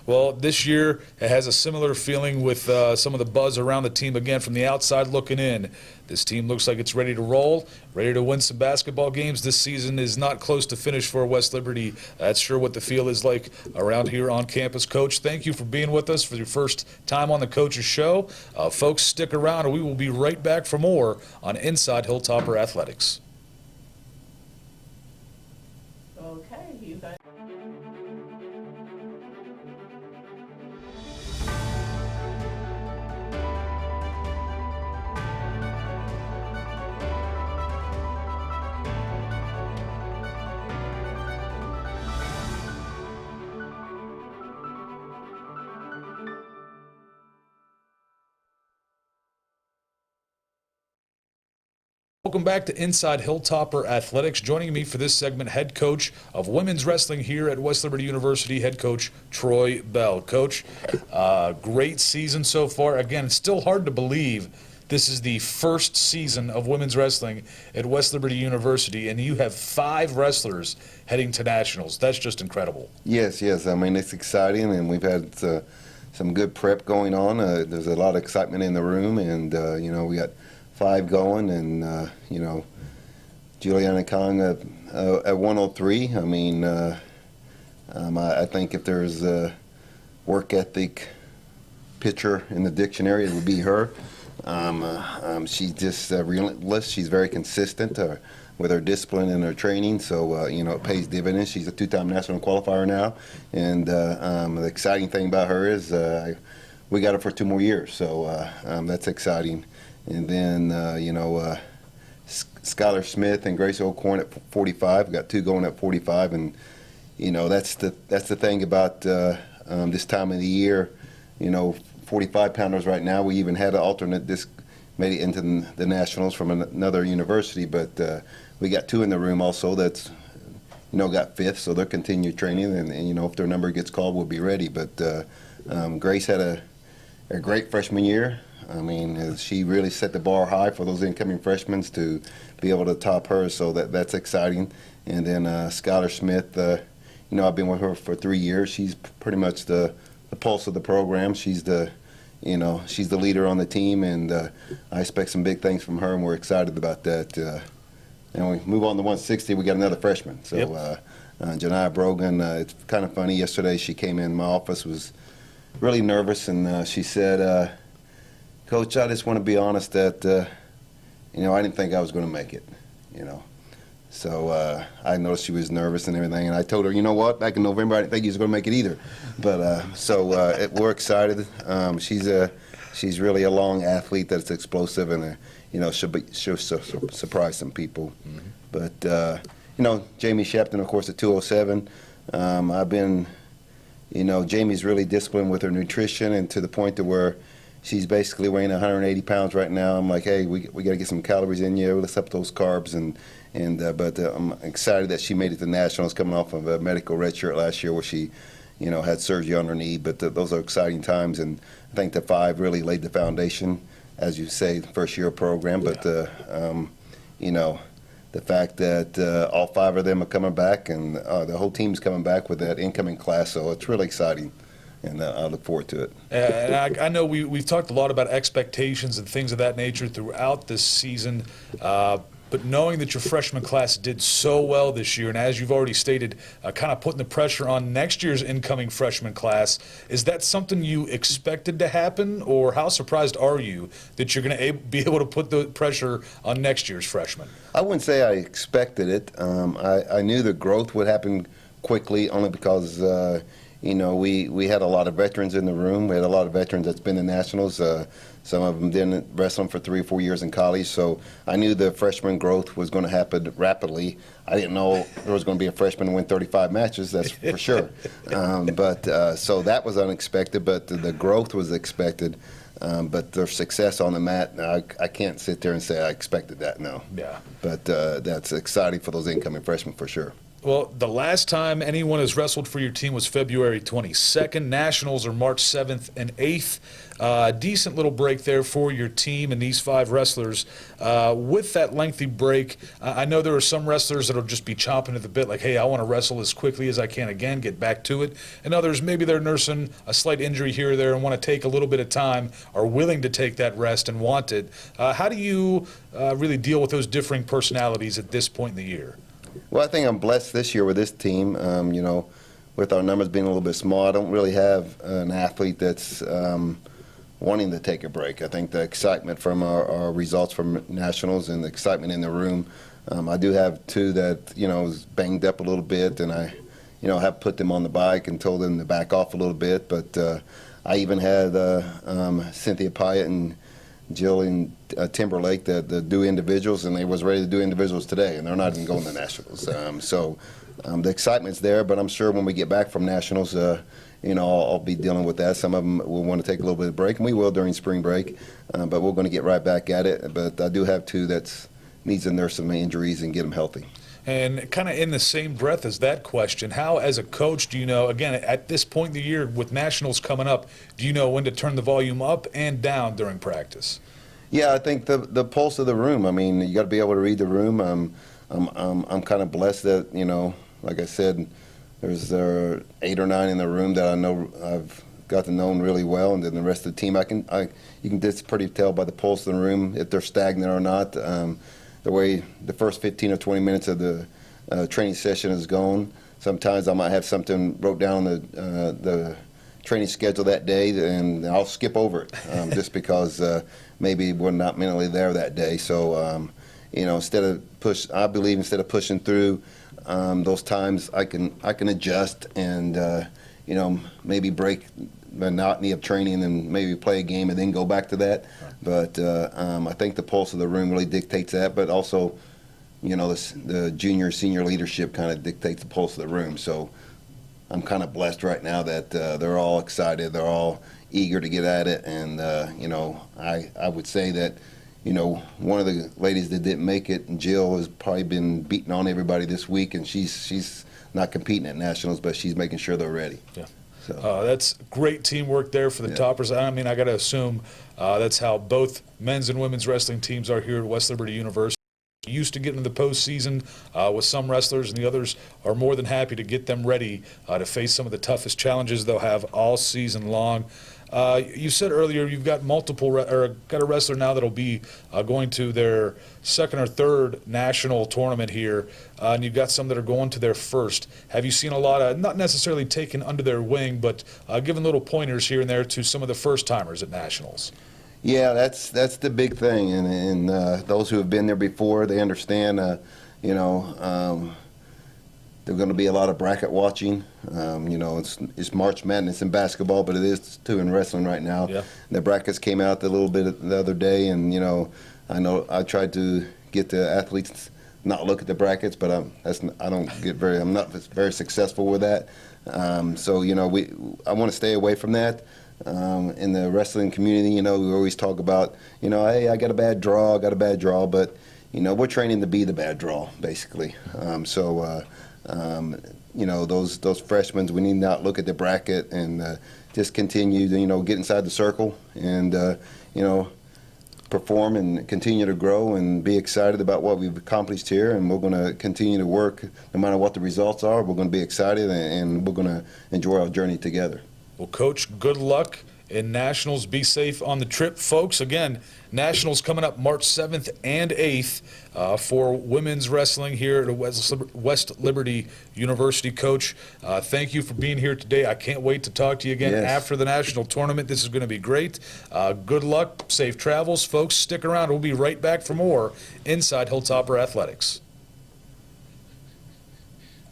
Well, this year it has a similar feeling with some of the buzz around the team. Again, from the outside looking in, this team looks like it's ready to roll, ready to win some basketball games. This season is not close to finish for West Liberty. That's sure what the feel is like around here on campus. Coach, thank you for being with us for your first time on the Coach's Show. Folks, stick around, and we will be right back for more on Inside Hilltopper Athletics. Okay, you guys. Welcome back to Inside Hilltopper Athletics. Joining me for this segment, head coach of women's wrestling here at West Liberty University, head coach Troy Bell. Coach, great season so far. Again, it's still hard to believe this is the first season of women's wrestling at West Liberty University, and you have 5 wrestlers heading to nationals. That's just incredible. Yes. I mean, it's exciting, and we've had some good prep going on. There's a lot of excitement in the room, and, we got 5 going, and, Juliana Kong at 103. I mean, I think if there's a work ethic picture in the dictionary, it would be her. She's just relentless. She's very consistent with her discipline and her training, so it pays dividends. She's a 2-time national qualifier now, and the exciting thing about her is we got her for 2 more years, so that's exciting. And then Skylar Smith and Grace O'Corn at 45. We got 2 going at 45, and that's the thing about this time of the year. 45-pounders right now. We even had an alternate this made it into the nationals from another university, but we got 2 in the room also that's got 5th, so they're continued training, and if their number gets called, we'll be ready. But Grace had a great freshman year. I mean, she really set the bar high for those incoming freshmen to be able to top her, so that's exciting. And then Skylar Smith, I've been with her for 3 years. She's pretty much the pulse of the program. She's the leader on the team, and I expect some big things from her, and we're excited about that. And we move on to 160. We got another freshman. So Janiyah Brogan, it's kind of funny. Yesterday she came in my office, was really nervous, and she said, "Coach, I just want to be honest that I didn't think I was going to make it, So I noticed she was nervous and everything, and I told her, you know what, back in November I didn't think you was going to make it either. But we're excited. She's really a long athlete that's explosive, and she'll surprise some people. Mm-hmm. But Jamie Shepton, of course, at 207. I've been, Jamie's really disciplined with her nutrition, and to the point to where she's basically weighing 180 pounds right now. I'm like, hey, we got to get some calories in you. Let's up those carbs. But I'm excited that she made it to nationals, coming off of a medical redshirt last year where she, had surgery on her knee. But those are exciting times, and I think the 5 really laid the foundation, as you say, the first year program. But the fact that all 5 of them are coming back, and the whole team's coming back with that incoming class, so it's really exciting. And I look forward to it. And I know we've talked a lot about expectations and things of that nature throughout this season, but knowing that your freshman class did so well this year, and as you've already stated, kind of putting the pressure on next year's incoming freshman class, is that something you expected to happen, or how surprised are you that you're going to be able to put the pressure on next year's freshmen? I wouldn't say I expected it. I knew the growth would happen quickly, only because we had a lot of veterans in the room. We had a lot of veterans that's been in nationals. Some of them didn't wrestle for 3 or 4 years in college. So I knew the freshman growth was going to happen rapidly. I didn't know there was going to be a freshman win 35 matches, that's for sure. So that was unexpected, but the growth was expected. But their success on the mat, I can't sit there and say I expected that, no. Yeah. But that's exciting for those incoming freshmen for sure. Well, the last time anyone has wrestled for your team was February 22nd. Nationals are March 7th and 8th. Decent little break there for your team and these 5 wrestlers. With that lengthy break, I know there are some wrestlers that will just be chomping at the bit, like, hey, I want to wrestle as quickly as I can again, get back to it. And others, maybe they're nursing a slight injury here or there and want to take a little bit of time, are willing to take that rest and want it. How do you really deal with those differing personalities at this point in the year? Well, I think I'm blessed this year with this team. With our numbers being a little bit small, I don't really have an athlete that's wanting to take a break. I think the excitement from our results from nationals and the excitement in the room. I do have 2 that is banged up a little bit, and I have put them on the bike and told them to back off a little bit. But I even had Cynthia Pyatt and Jill and Timberlake that do individuals, and they was ready to do individuals today, and they're not even going to nationals. The excitement's there, but I'm sure when we get back from nationals, I'll be dealing with that. Some of them will want to take a little bit of break, and we will during spring break, but we're going to get right back at it. But I do have 2 that needs to nurse some injuries and get them healthy. And kind of in the same breath as that question, how as a coach do you know, again, at this point in the year with nationals coming up, do you know when to turn the volume up and down during practice? Yeah, I think the pulse of the room. I mean, you got to be able to read the room. I'm kind of blessed that, like I said, there's 8 or 9 in the room that I know I've got to know really well, and then the rest of the team, you can just pretty tell by the pulse of the room if they're stagnant or not. The way the first 15 or 20 minutes of the training session is going, sometimes I might have something wrote down the training schedule that day, and I'll skip over it just because maybe we're not mentally there that day. So, instead of pushing through those times, I can adjust and maybe break the monotony of training and maybe play a game and then go back to that. But I think the pulse of the room really dictates that, but also, the junior, senior leadership kind of dictates the pulse of the room. So I'm kind of blessed right now that they're all excited, they're all eager to get at it, and I would say that one of the ladies that didn't make it, and Jill, has probably been beating on everybody this week, and she's not competing at nationals, but she's making sure they're ready. Yeah. So. That's great teamwork there for the Toppers. I mean, I got to assume that's how both men's and women's wrestling teams are here at West Liberty University. Used to getting to the postseason with some wrestlers, and the others are more than happy to get them ready to face some of the toughest challenges they'll have all season long. You said earlier you've got got a wrestler now that'll be going to their 2nd or 3rd national tournament here, and you've got some that are going to their 1st. Have you seen a lot of, not necessarily taken under their wing, but giving little pointers here and there to some of the first-timers at nationals? Yeah, that's the big thing, and those who have been there before, they understand. There's going to be a lot of bracket watching. It's March Madness in basketball, but it is too in wrestling right now. Yeah. The brackets came out a little bit the other day, and I know I tried to get the athletes not look at the brackets, but I'm not very successful with that. I want to stay away from that. In the wrestling community, we always talk about, hey, I got a bad draw, but we're training to be the bad draw, basically. Those freshmen, we need to not look at the bracket and just continue to, get inside the circle and, perform and continue to grow and be excited about what we've accomplished here. And we're going to continue to work no matter what the results are. We're going to be excited and we're going to enjoy our journey together. Well, Coach, good luck in Nationals. Be safe on the trip, folks. Again, Nationals coming up March 7th and 8th for women's wrestling here at West Liberty University. Coach, thank you for being here today. I can't wait to talk to you again after the national tournament. This is going to be great. Good luck. Safe travels, folks. Stick around. We'll be right back for more Inside Hilltopper Athletics.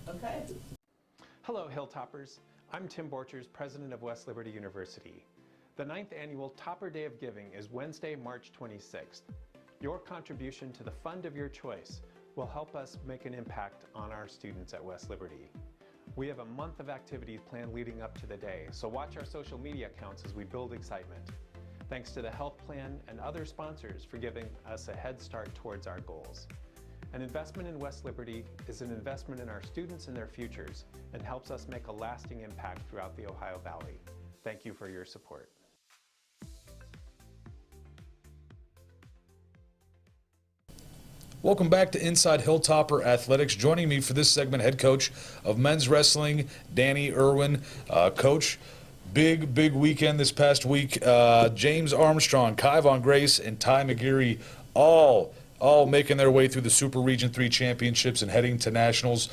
Okay. Hello, Hilltoppers. I'm Tim Borchers, president of West Liberty University. The 9th annual Topper Day of Giving is Wednesday, March 26th. Your contribution to the fund of your choice will help us make an impact on our students at West Liberty. We have a month of activities planned leading up to the day, so watch our social media accounts as we build excitement. Thanks to the health plan and other sponsors for giving us a head start towards our goals. An investment in West Liberty is an investment in our students and their futures and helps us make a lasting impact throughout the Ohio Valley. Thank you for your support. Welcome back to Inside Hilltopper Athletics. Joining me for this segment, head coach of men's wrestling, Danny Irwin. Coach, big weekend this past week. James Armstrong, Kyvon Grace, and Ty McGeary all making their way through the Super Region 3 championships and heading to nationals.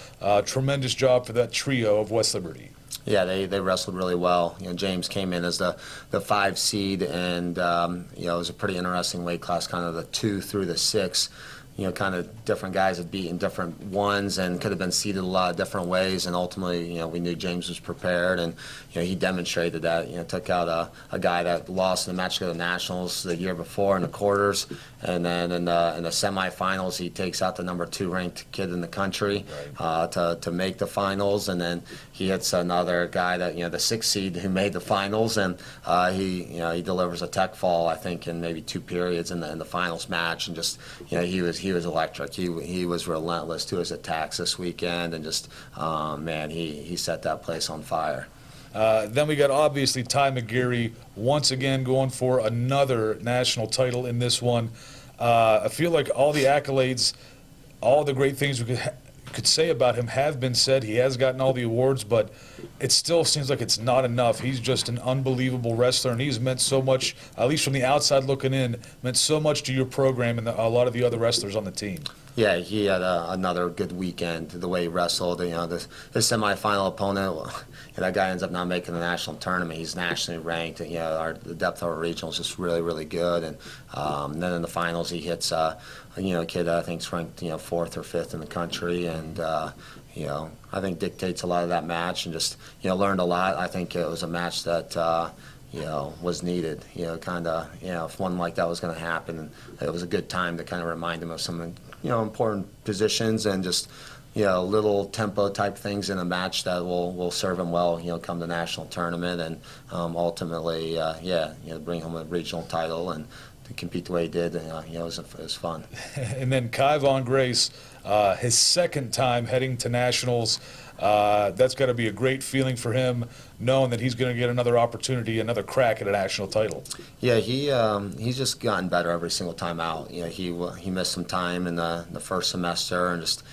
Tremendous job for that trio of West Liberty. Yeah, they wrestled really well. James came in as the 5 seed, and it was a pretty interesting weight class, kind of the 2 through the 6. Kind of different guys had beaten different ones and could have been seeded a lot of different ways. And ultimately, we knew James was prepared, and he demonstrated that. Took out a guy that lost in the match to the Nationals the year before in the quarters, and then in the semifinals, he takes out the number 2 ranked kid in the country to make the finals. And then he hits another guy that the 6 seed who made the finals, and he delivers a tech fall, I think, in maybe 2 periods in the finals match, and just he was electric. He was relentless to his attacks this weekend, and just he set that place on fire. Then we got obviously Ty McGeary once again going for another national title in this one. I feel like all the accolades, all the great things we could say about him have been said. He has gotten all the awards, but it still seems like it's not enough. He's just an unbelievable wrestler, and he's meant so much, at least from the outside looking in, meant so much to your program and a lot of the other wrestlers on the team. Yeah, he had another good weekend. The way he wrestled, the semifinal opponent, that guy ends up not making the national tournament. He's nationally ranked. The depth of our regional is just really, really good. And then in the finals, he hits a kid that I think is ranked 4th or 5th in the country, and I think dictates a lot of that match, and just learned a lot. I think it was a match that was needed. If one like that was going to happen, it was a good time to kind of remind him of some important positions and just little tempo type things in a match that will serve him well come the national tournament, and ultimately bring home a regional title and to compete the way he did. It was fun. And then Kyvon Grace, his 2nd time heading to nationals. That's got to be a great feeling for him, knowing that he's going to get another opportunity, another crack at a national title. Yeah, he's just gotten better every single time out. He missed some time in the first semester, and just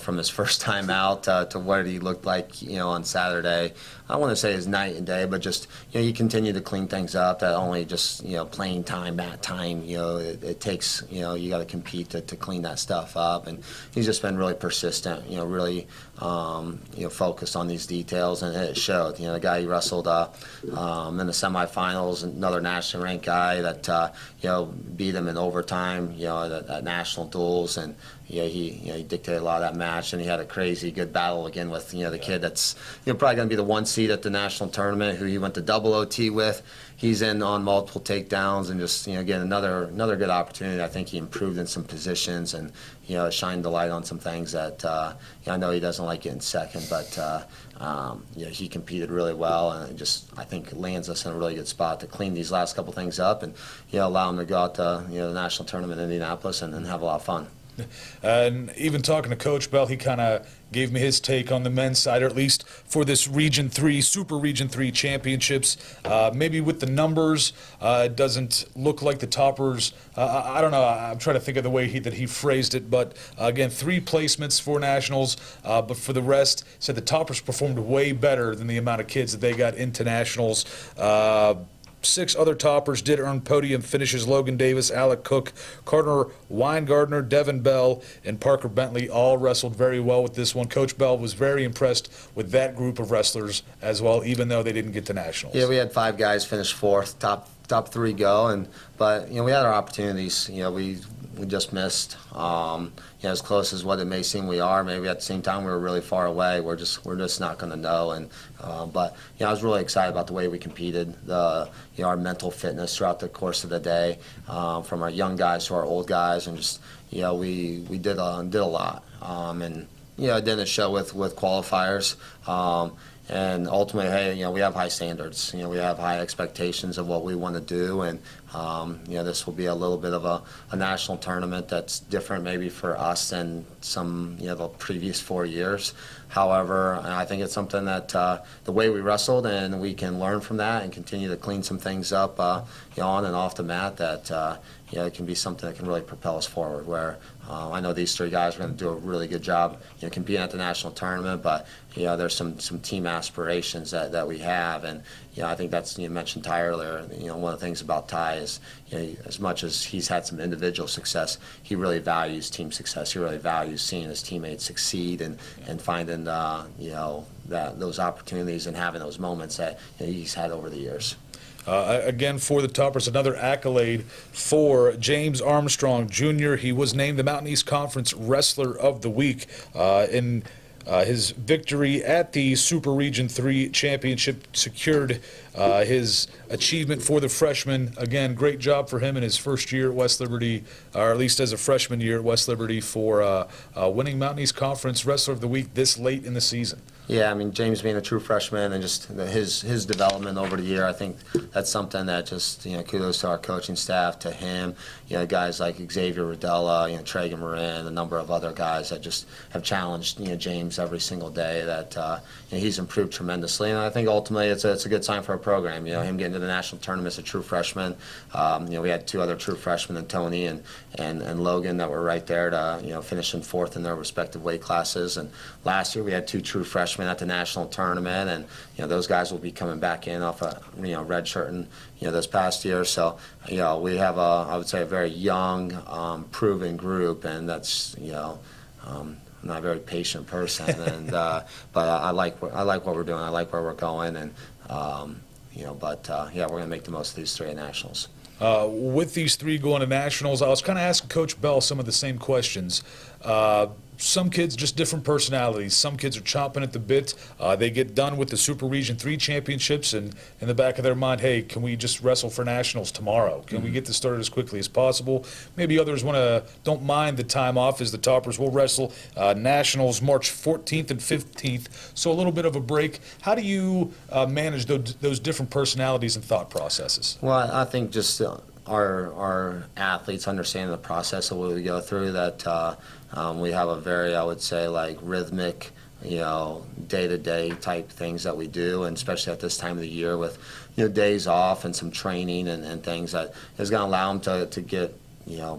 from his first time out to what he looked like on Saturday. I want to say his night and day, but just you continue to clean things up. That only just playing time, mat time. It takes you got to compete to clean that stuff up, and he's just been really persistent. Really focused on these details, and it showed. The guy he wrestled in the semifinals, another national ranked guy that beat him in overtime. At national duels, and he dictated a lot of that match, and he had a crazy good battle again with the kid that's probably going to be the 1 seed at the national tournament, who he went to double OT with. He's in on multiple takedowns, and just again another good opportunity. I think he improved in some positions, and shined the light on some things that I know he doesn't like getting second, but he competed really well, and it just I think lands us in a really good spot to clean these last couple things up, and allow him to go out to the national tournament in Indianapolis and have a lot of fun. And even talking to Coach Bell, he kind of gave me his take on the men's side, or at least for this Region 3, Super Region 3 championships. Maybe with the numbers, it doesn't look like the toppers. I don't know. I'm trying to think of the way that he phrased it. But again, 3 placements for nationals. But for the rest, said the toppers performed way better than the amount of kids that they got into nationals. 6 other toppers did earn podium finishes. Logan Davis, Alec Cook, Carter Weingardner, Devin Bell, and Parker Bentley all wrestled very well with this one. Coach Bell was very impressed with that group of wrestlers as well, even though they didn't get to nationals. Yeah, we had 5 guys finish 4th, top 3 go, but we had our opportunities. We just missed. As close as what it may seem we are, maybe at the same time we were really far away. We're just not going to know. But I was really excited about the way we competed. Our mental fitness throughout the course of the day, from our young guys to our old guys, and just we did a lot. And it didn't show with qualifiers. And ultimately, hey, we have high standards. We have high expectations of what we want to do, and this will be a little bit of a national tournament that's different maybe for us than some the previous 4 years. However, I think it's something that the way we wrestled, and we can learn from that and continue to clean some things up on and off the mat, that it can be something that can really propel us forward. Where I know these three guys are going to do a really good job competing at the national tournament, but there's some team aspirations that we have, and I think that's, you mentioned Ty earlier. One of the things about Ty is as much as he's had some individual success, he really values team success. He really values seeing his teammates succeed and finding that those opportunities and having those moments that he's had over the years. Again, for the Toppers, another accolade for James Armstrong Jr. He was named the Mountain East Conference Wrestler of the Week in his victory at the Super Region 3 Championship, secured his achievement for the freshman. Again, great job for him in his first year at West Liberty, or at least as a freshman year at West Liberty, for winning Mountain East Conference Wrestler of the Week this late in the season. Yeah, James being a true freshman and just his development over the year, I think that's something that just, kudos to our coaching staff, to him, guys like Xavier Rodella, Traegan Morin, a number of other guys that just have challenged, James every single day, that he's improved tremendously. And I think ultimately it's a good sign for our program, him getting to the national tournament as a true freshman. We had two other true freshmen, and Tony and Logan, that were right there to, finishing fourth in their respective weight classes. And last year we had two true freshmen at the national tournament, and those guys will be coming back in off a red shirt and this past year. So we have I would say a very young, proven group, and that's I'm not a very patient person, and but I like what we're doing. I like where we're going, and we're going to make the most of these three at nationals. With these three going to nationals, I was kind of asking Coach Bell some of the same questions. Some kids, just different personalities. Some kids are chomping at the bit. They get done with the Super Region 3 championships, and in the back of their mind, hey, can we just wrestle for nationals tomorrow? Can we get this started as quickly as possible? Maybe others don't mind the time off, as the Toppers will wrestle nationals March 14th and 15th, so a little bit of a break. How do you manage those different personalities and thought processes? Well, I think just our athletes understanding the process of what we go through, that we have a very, I would say, like rhythmic, day-to-day type things that we do, and especially at this time of the year with, days off and some training and things that is going to allow them to get,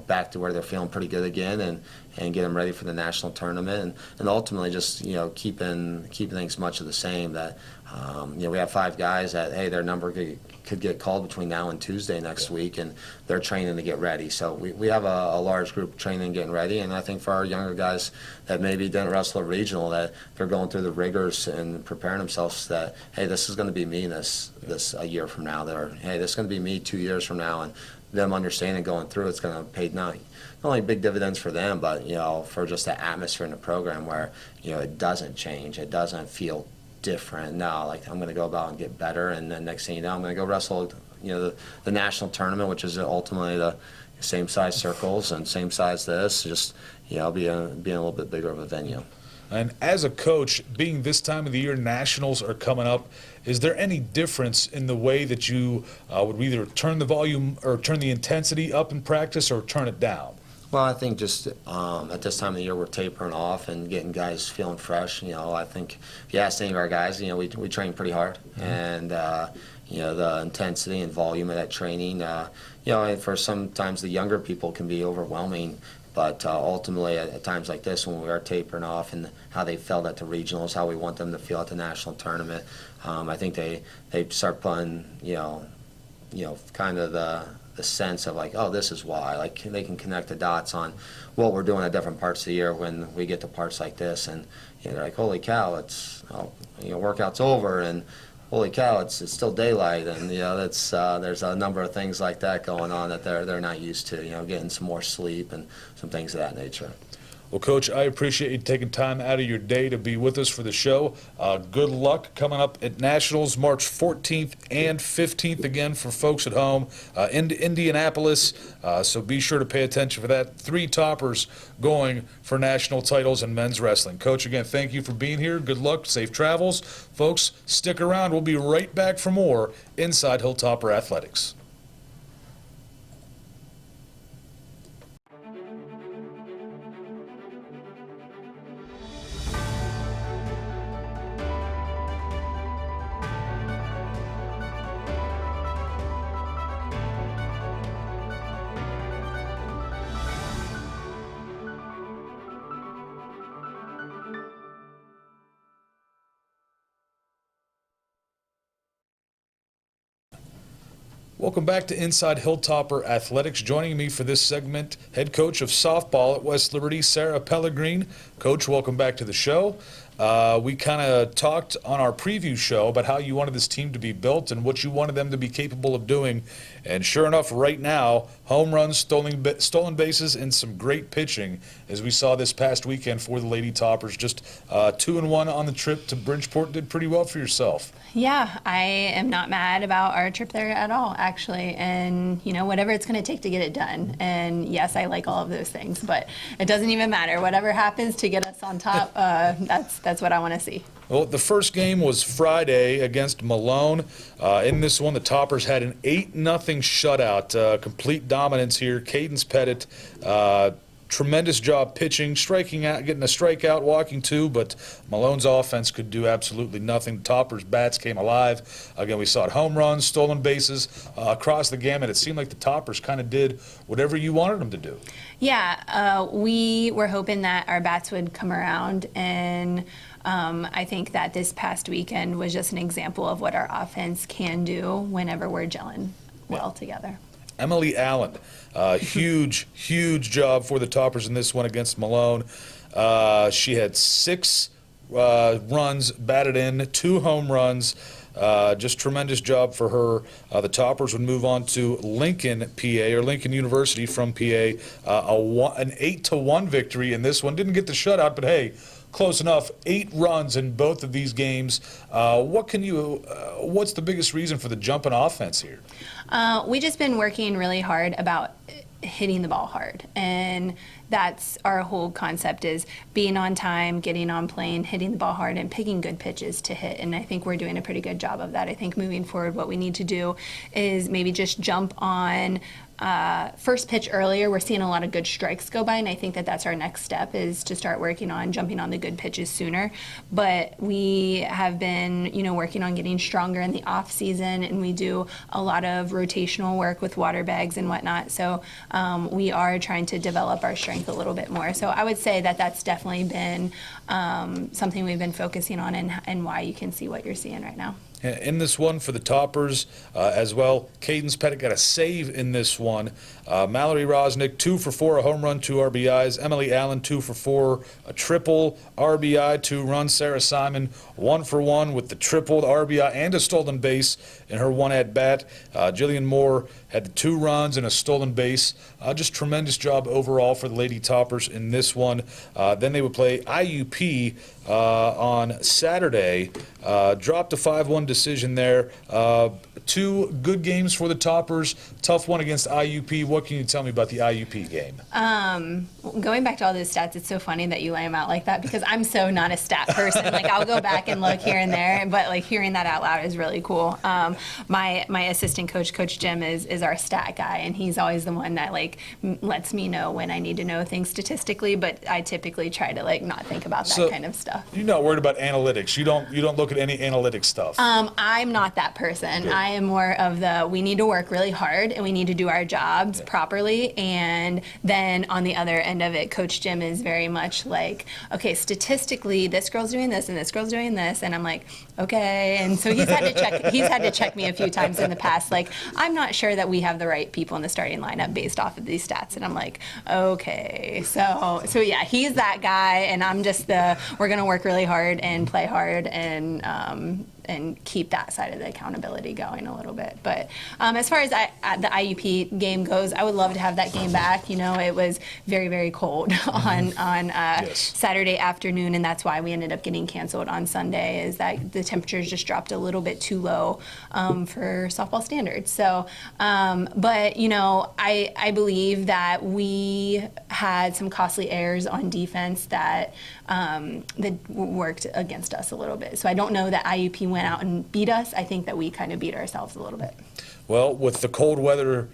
back to where they're feeling pretty good again, and get them ready for the national tournament, and ultimately just, keeping things much of the same. That, we have 5 guys that, hey, their number could get called between now and Tuesday next week, and they're training to get ready. So we have a large group training and getting ready, and I think for our younger guys that maybe didn't wrestle a regional, that they're going through the rigors and preparing themselves that, hey, this is going to be me this a year from now, hey, this is going to be me 2 years from now, and them understanding going through it's going to pay not only big dividends for them, but for just the atmosphere in the program where it doesn't change, it doesn't feel different. No, like I'm going to go about and get better, and then next thing you know, I'm going to go wrestle the national tournament, which is ultimately the same size circles and same size this, just being a little bit bigger of a venue. And as a coach, being this time of the year, nationals are coming up, is there any difference in the way that you would either turn the volume or turn the intensity up in practice, or turn it down? Well, I think just at this time of the year, we're tapering off and getting guys feeling fresh. I think if you ask any of our guys, we train pretty hard, and the intensity and volume of that training, for sometimes the younger people can be overwhelming. But ultimately, at times like this, when we are tapering off, and how they felt at the regionals, how we want them to feel at the national tournament, I think they start putting, kind of the sense of like, oh, this is why. Like, they can connect the dots on what we're doing at different parts of the year when we get to parts like this, and they're like, holy cow, it's workout's over, and holy cow, it's still daylight, and that's there's a number of things like that going on that they're not used to. Getting some more sleep and some things of that nature. Well, Coach, I appreciate you taking time out of your day to be with us for the show. Good luck coming up at Nationals March 14th and 15th again for folks at home in Indianapolis. So be sure to pay attention for that. 3 toppers going for national titles in men's wrestling. Coach, again, thank you for being here. Good luck. Safe travels. Folks, stick around. We'll be right back for more Inside Hilltopper Athletics. Welcome back to Inside Hilltopper Athletics. Joining me for this segment, head coach of softball at West Liberty, Sarah Pellegrin. Coach, welcome back to the show. We kind of talked on our preview show about how you wanted this team to be built and what you wanted them to be capable of doing. And sure enough, right now, home runs, stolen bases, and some great pitching, as we saw this past weekend for the Lady Toppers. Just 2-1 on the trip to Bridgeport. Did pretty well for yourself. Yeah, I am not mad about our trip there at all, actually. And, you know, whatever it's going to take to get it done. And yes, I like all of those things, but it doesn't even matter. Whatever happens to get us on top, that's what I want to see. Well, the first game was Friday against Malone. In this one, the Toppers had an 8-0 shutout. Complete dominance here. Cadence Pettit, tremendous job pitching, striking out, getting a strikeout, walking 2, but Malone's offense could do absolutely nothing. Toppers' bats came alive. Again, we saw it: home runs, stolen bases, across the gamut. It seemed like the Toppers kind of did whatever you wanted them to do. Yeah, we were hoping that our bats would come around, and I think that this past weekend was just an example of what our offense can do whenever we're gelling well together. Emily Allen, huge job for the Toppers in this one against Malone. She had 6 runs batted in, 2 home runs. Just tremendous job for her. The Toppers would move on to Lincoln, PA, or Lincoln University from PA. An 8-1 victory in this one. Didn't get the shutout, but hey, close enough. 8 runs in both of these games. What's the biggest reason for the jump in offense here? We just been working really hard about hitting the ball hard, and that's our whole concept, is being on time, getting on plane, hitting the ball hard, and picking good pitches to hit. And I think we're doing a pretty good job of that. I think moving forward, what we need to do is maybe just jump on first pitch earlier. We're seeing a lot of good strikes go by, and I think that that's our next step, is to start working on jumping on the good pitches sooner. But we have been, working on getting stronger in the off season, and we do a lot of rotational work with water bags and whatnot. So we are trying to develop our strength a little bit more. So I would say that that's definitely been something we've been focusing on, and why you can see what you're seeing right now. In this one for the Toppers as well, Cadence Pettit got a save in this one. Mallory Rosnick, 2 for 4, a home run, 2 RBIs. Emily Allen, 2 for 4, a triple, RBI, 2 runs. Sarah Simon, 1 for 1 with the triple, the RBI, and a stolen base in her one at bat. Jillian Moore had the 2 runs and a stolen base. Just tremendous job overall for the Lady Toppers in this one. Then they would play IUP on Saturday. Dropped a 5-1 decision there. 2 good games for the Toppers. Tough one against IUP. What can you tell me about the IUP game? Going back to all those stats, it's so funny that you lay them out like that, because I'm so not a stat person. Like, I'll go back and look here and there, but like hearing that out loud is really cool. My assistant coach, Coach Jim, is our stat guy, and he's always the one that like lets me know when I need to know things statistically. But I typically try to like not think about that kind of stuff. You're not worried about analytics. You don't look at any analytics stuff. I'm not that person. Good. I am more of the, we need to work really hard and we need to do our jobs properly. And then on the other end of it, Coach Jim is very much like, okay, statistically, this girl's doing this and this girl's doing this, and I'm like, okay. And so he's had to check me a few times in the past. Like, I'm not sure that we have the right people in the starting lineup based off of these stats. And I'm like, okay. So yeah, he's that guy, and I'm just we're gonna work really hard and play hard and and keep that side of the accountability going a little bit. But as far as the IUP game goes, I would love to have that game back. You know, it was very, very cold on Saturday afternoon, and that's why we ended up getting canceled on Sunday, is that the temperatures just dropped a little bit too low for softball standards. So, but, you know, I believe that we had some costly errors on defense that worked against us a little bit. So I don't know that IUP went out and beat us. I think that we kind of beat ourselves a little bit. Well, with the cold weather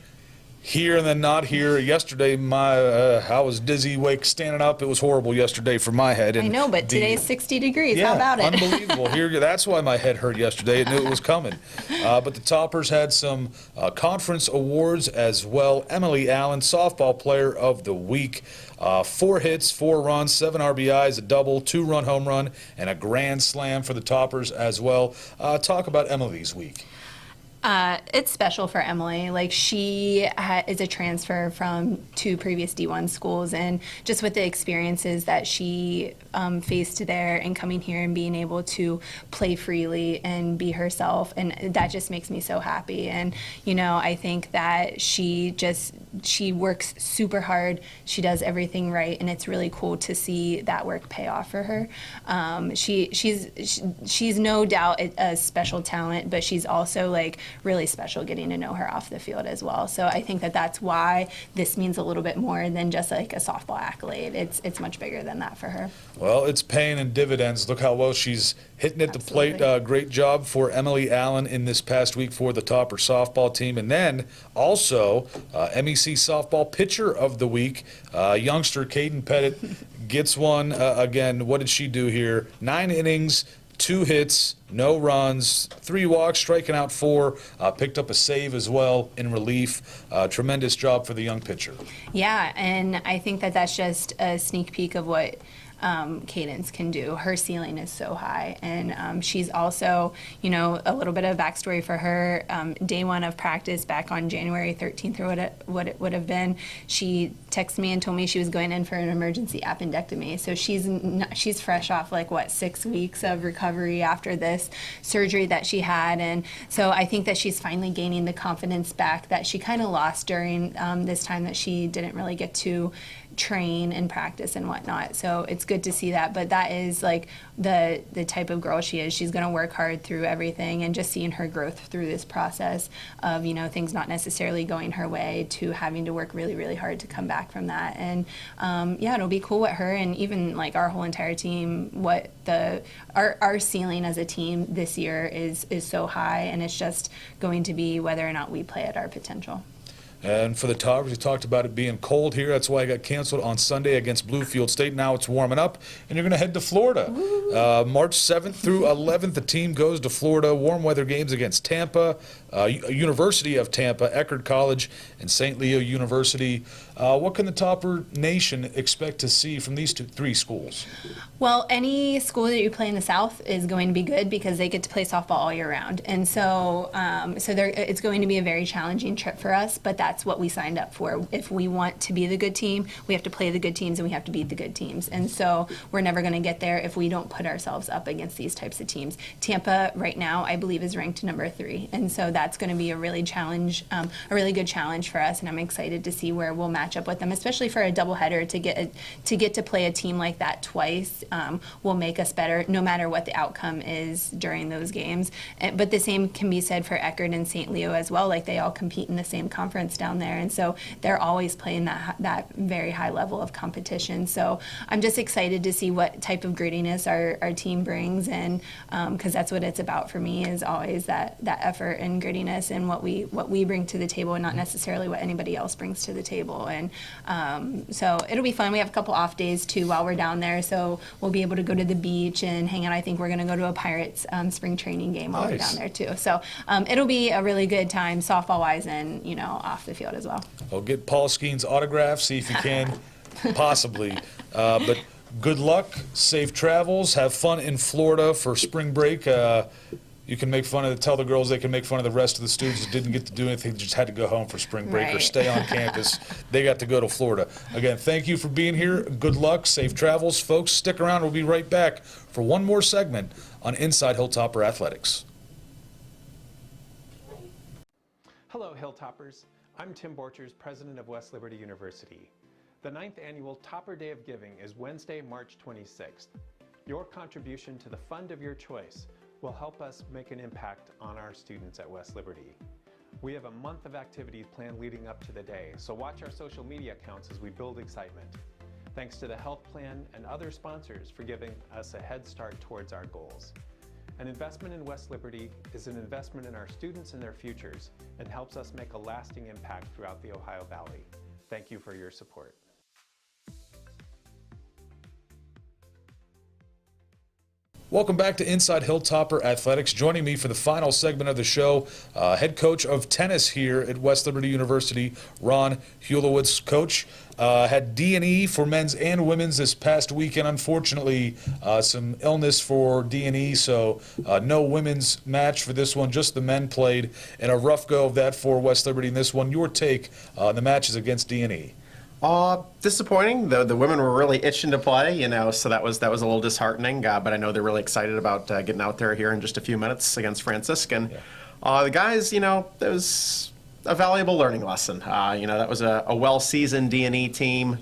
here and then not here, yesterday I was dizzy awake standing up. It was horrible yesterday for my head. And I know, but today's 60 degrees. Yeah, how about it? Unbelievable. That's why my head hurt yesterday. I knew it was coming. But the Toppers had some conference awards as well. Emily Allen, softball player of the week. 4 hits, 4 runs, 7 RBIs, a double, 2-run home run, and a grand slam for the Toppers as well. Talk about Emily's week. It's special for Emily. Like, she is a transfer from 2 previous D1 schools, and just with the experiences that she faced there and coming here and being able to play freely and be herself, and that just makes me so happy. And, you know, I think that she works super hard. She does everything right, and it's really cool to see that work pay off for her. She's no doubt a special talent, but she's also like really special getting to know her off the field as well. So I think that that's why this means a little bit more than just like a softball accolade. It's much bigger than that for her. Well, it's paying in dividends. Look how well she's hitting at the plate. Great job for Emily Allen in this past week for the Topper softball team. And then also MEC softball pitcher of the week, youngster Caden Pettit gets one. Again, what did she do here? 9 innings, 2 hits, no runs, 3 walks, striking out 4, picked up a save as well in relief. Tremendous job for the young pitcher. Yeah, and I think that that's just a sneak peek of what Cadence can do. Her ceiling is so high, and she's also, you know, a little bit of backstory for her. Day 1 of practice back on January 13th, or what it would have been, she texted me and told me she was going in for an emergency appendectomy. So she's fresh off 6 weeks of recovery after this surgery that she had, and so I think that she's finally gaining the confidence back that she kind of lost during this time that she didn't really get to train and practice and whatnot. So it's good to see that. But that is like the type of girl she is. She's going to work hard through everything, and just seeing her growth through this process of, you know, things not necessarily going her way to having to work really, really hard to come back from that. And yeah, it'll be cool what her and even like our whole entire team, what our ceiling as a team this year is so high, and it's just going to be whether or not we play at our potential. And for the Toppers, we talked about it being cold here. That's why I got canceled on Sunday against Bluefield State. Now it's warming up, and you're going to head to Florida. March 7th through 11th, the team goes to Florida. Warm weather games against Tampa, University of Tampa, Eckerd College, and St. Leo University. What can the Topper Nation expect to see from these 3 schools? Well, any school that you play in the South is going to be good because they get to play softball all year round. And so it's going to be a very challenging trip for us, but that's what we signed up for. If we want to be the good team, we have to play the good teams and we have to beat the good teams. And so we're never going to get there if we don't put ourselves up against these types of teams. Tampa right now, I believe, is ranked number 3. And so that's going to be a really good challenge for us. And I'm excited to see where we'll match up with them, especially for a doubleheader. To get to play a team like that twice will make us better, no matter what the outcome is during those games. But the same can be said for Eckerd and St. Leo as well. Like, they all compete in the same conference down there, and so they're always playing that very high level of competition. So I'm just excited to see what type of grittiness our team brings, and because that's what it's about for me, is always that effort and grittiness and what we bring to the table, and not necessarily what anybody else brings to the table. And so it'll be fun. We have a couple off days too while we're down there, so we'll be able to go to the beach and hang out. I think we're going to go to a Pirates spring training game while we're down there too. So it'll be a really good time, softball wise, and off the field as well. Well, get Paul Skeen's autograph, see if you can, possibly. But good luck, safe travels, have fun in Florida for spring break. You can make fun of, tell the girls they can make fun of the rest of the students who didn't get to do anything, just had to go home for spring break or Right. stay on campus. They got to go to Florida. Again, thank you for being here. Good luck, safe travels. Folks, stick around. We'll be right back for one more segment on Inside Hilltopper Athletics. Hello, Hilltoppers. I'm Tim Borchers, president of West Liberty University. The 9th annual Topper Day of Giving is Wednesday, March 26th. Your contribution to the fund of your choice will help us make an impact on our students at West Liberty. We have a month of activities planned leading up to the day, so watch our social media accounts as we build excitement. Thanks to the health plan and other sponsors for giving us a head start towards our goals. An investment in West Liberty is an investment in our students and their futures and helps us make a lasting impact throughout the Ohio Valley. Thank you for your support. Welcome back to Inside Hilltopper Athletics. Joining me for the final segment of the show, head coach of tennis here at West Liberty University, Ron Hulowitz. Coach, had D&E for men's and women's this past weekend. Unfortunately, some illness for D&E, so no women's match for this one. Just the men played, and a rough go of that for West Liberty in this one. Your take on the matches against D&E? Disappointing. The women were really itching to play, so that was a little disheartening. But I know they're really excited about getting out there here in just a few minutes against Franciscan. Yeah. The guys, that was a valuable learning lesson. That was a well-seasoned D&E team.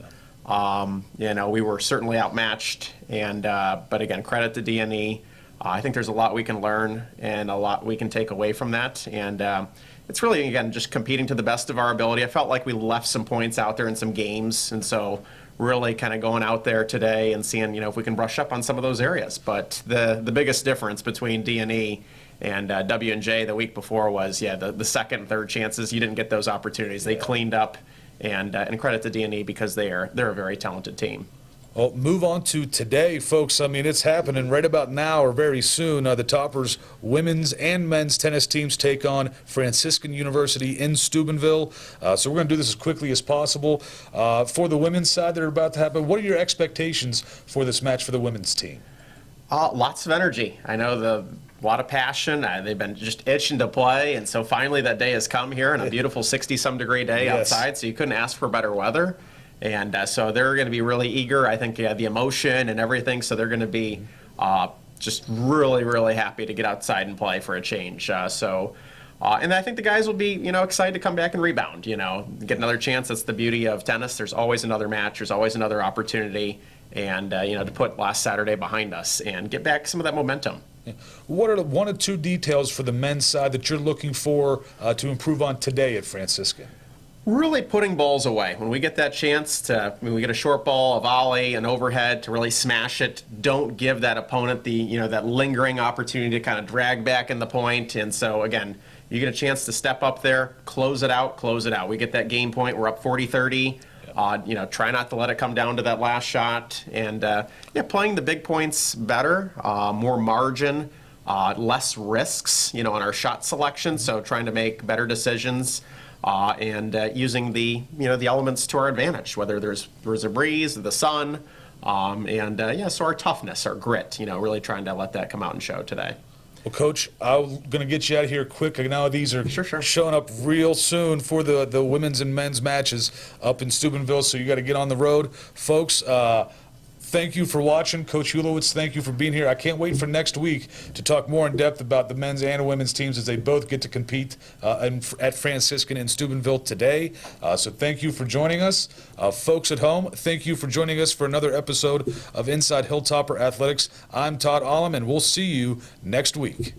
We were certainly outmatched, but again, credit to D&E. I think there's a lot we can learn and a lot we can take away from that. And it's really, again, just competing to the best of our ability. I felt like we left some points out there in some games, and so really kind of going out there today and seeing, if we can brush up on some of those areas. But the biggest difference between D&E and W&J the week before was, the second and third chances. You didn't get those opportunities. They cleaned up, and credit to D&E because they're a very talented team. Well, move on to today, folks. I mean, it's happening right about now or very soon. The Toppers women's and men's tennis teams take on Franciscan University in Steubenville. So we're going to do this as quickly as possible. For the women's side that are about to happen, what are your expectations for this match for the women's team? Lots of energy. I know a lot of passion. They've been just itching to play, and so finally that day has come here, and a beautiful 60-some degree day outside, so you couldn't ask for better weather. And so they're going to be really eager. I think the emotion and everything, so they're going to be just really, really happy to get outside and play for a change. And I think the guys will be, excited to come back and rebound, get another chance. That's the beauty of tennis. There's always another match. There's always another opportunity. And, to put last Saturday behind us and get back some of that momentum. What are the one or two details for the men's side that you're looking for to improve on today at Franciscan? Really putting balls away. When we get that chance when we get a short ball, a volley, an overhead to really smash it, don't give that opponent that lingering opportunity to kind of drag back in the point. And so, again, you get a chance to step up there, close it out. We get that game point. We're up 40-30. Try not to let it come down to that last shot. And, playing the big points better, more margin, less risks, on our shot selection. So trying to make better decisions. And using the elements to our advantage, whether there's a breeze, the sun, so our toughness, our grit, really trying to let that come out and show today. Well, Coach, I'm going to get you out of here quick. Now these are showing up real soon for the women's and men's matches up in Steubenville, so you got to get on the road. Folks, thank you for watching. Coach Hulowitz, thank you for being here. I can't wait for next week to talk more in depth about the men's and women's teams as they both get to compete at Franciscan in Steubenville today. So thank you for joining us. Folks at home, thank you for joining us for another episode of Inside Hilltopper Athletics. I'm Todd Ollum, and we'll see you next week.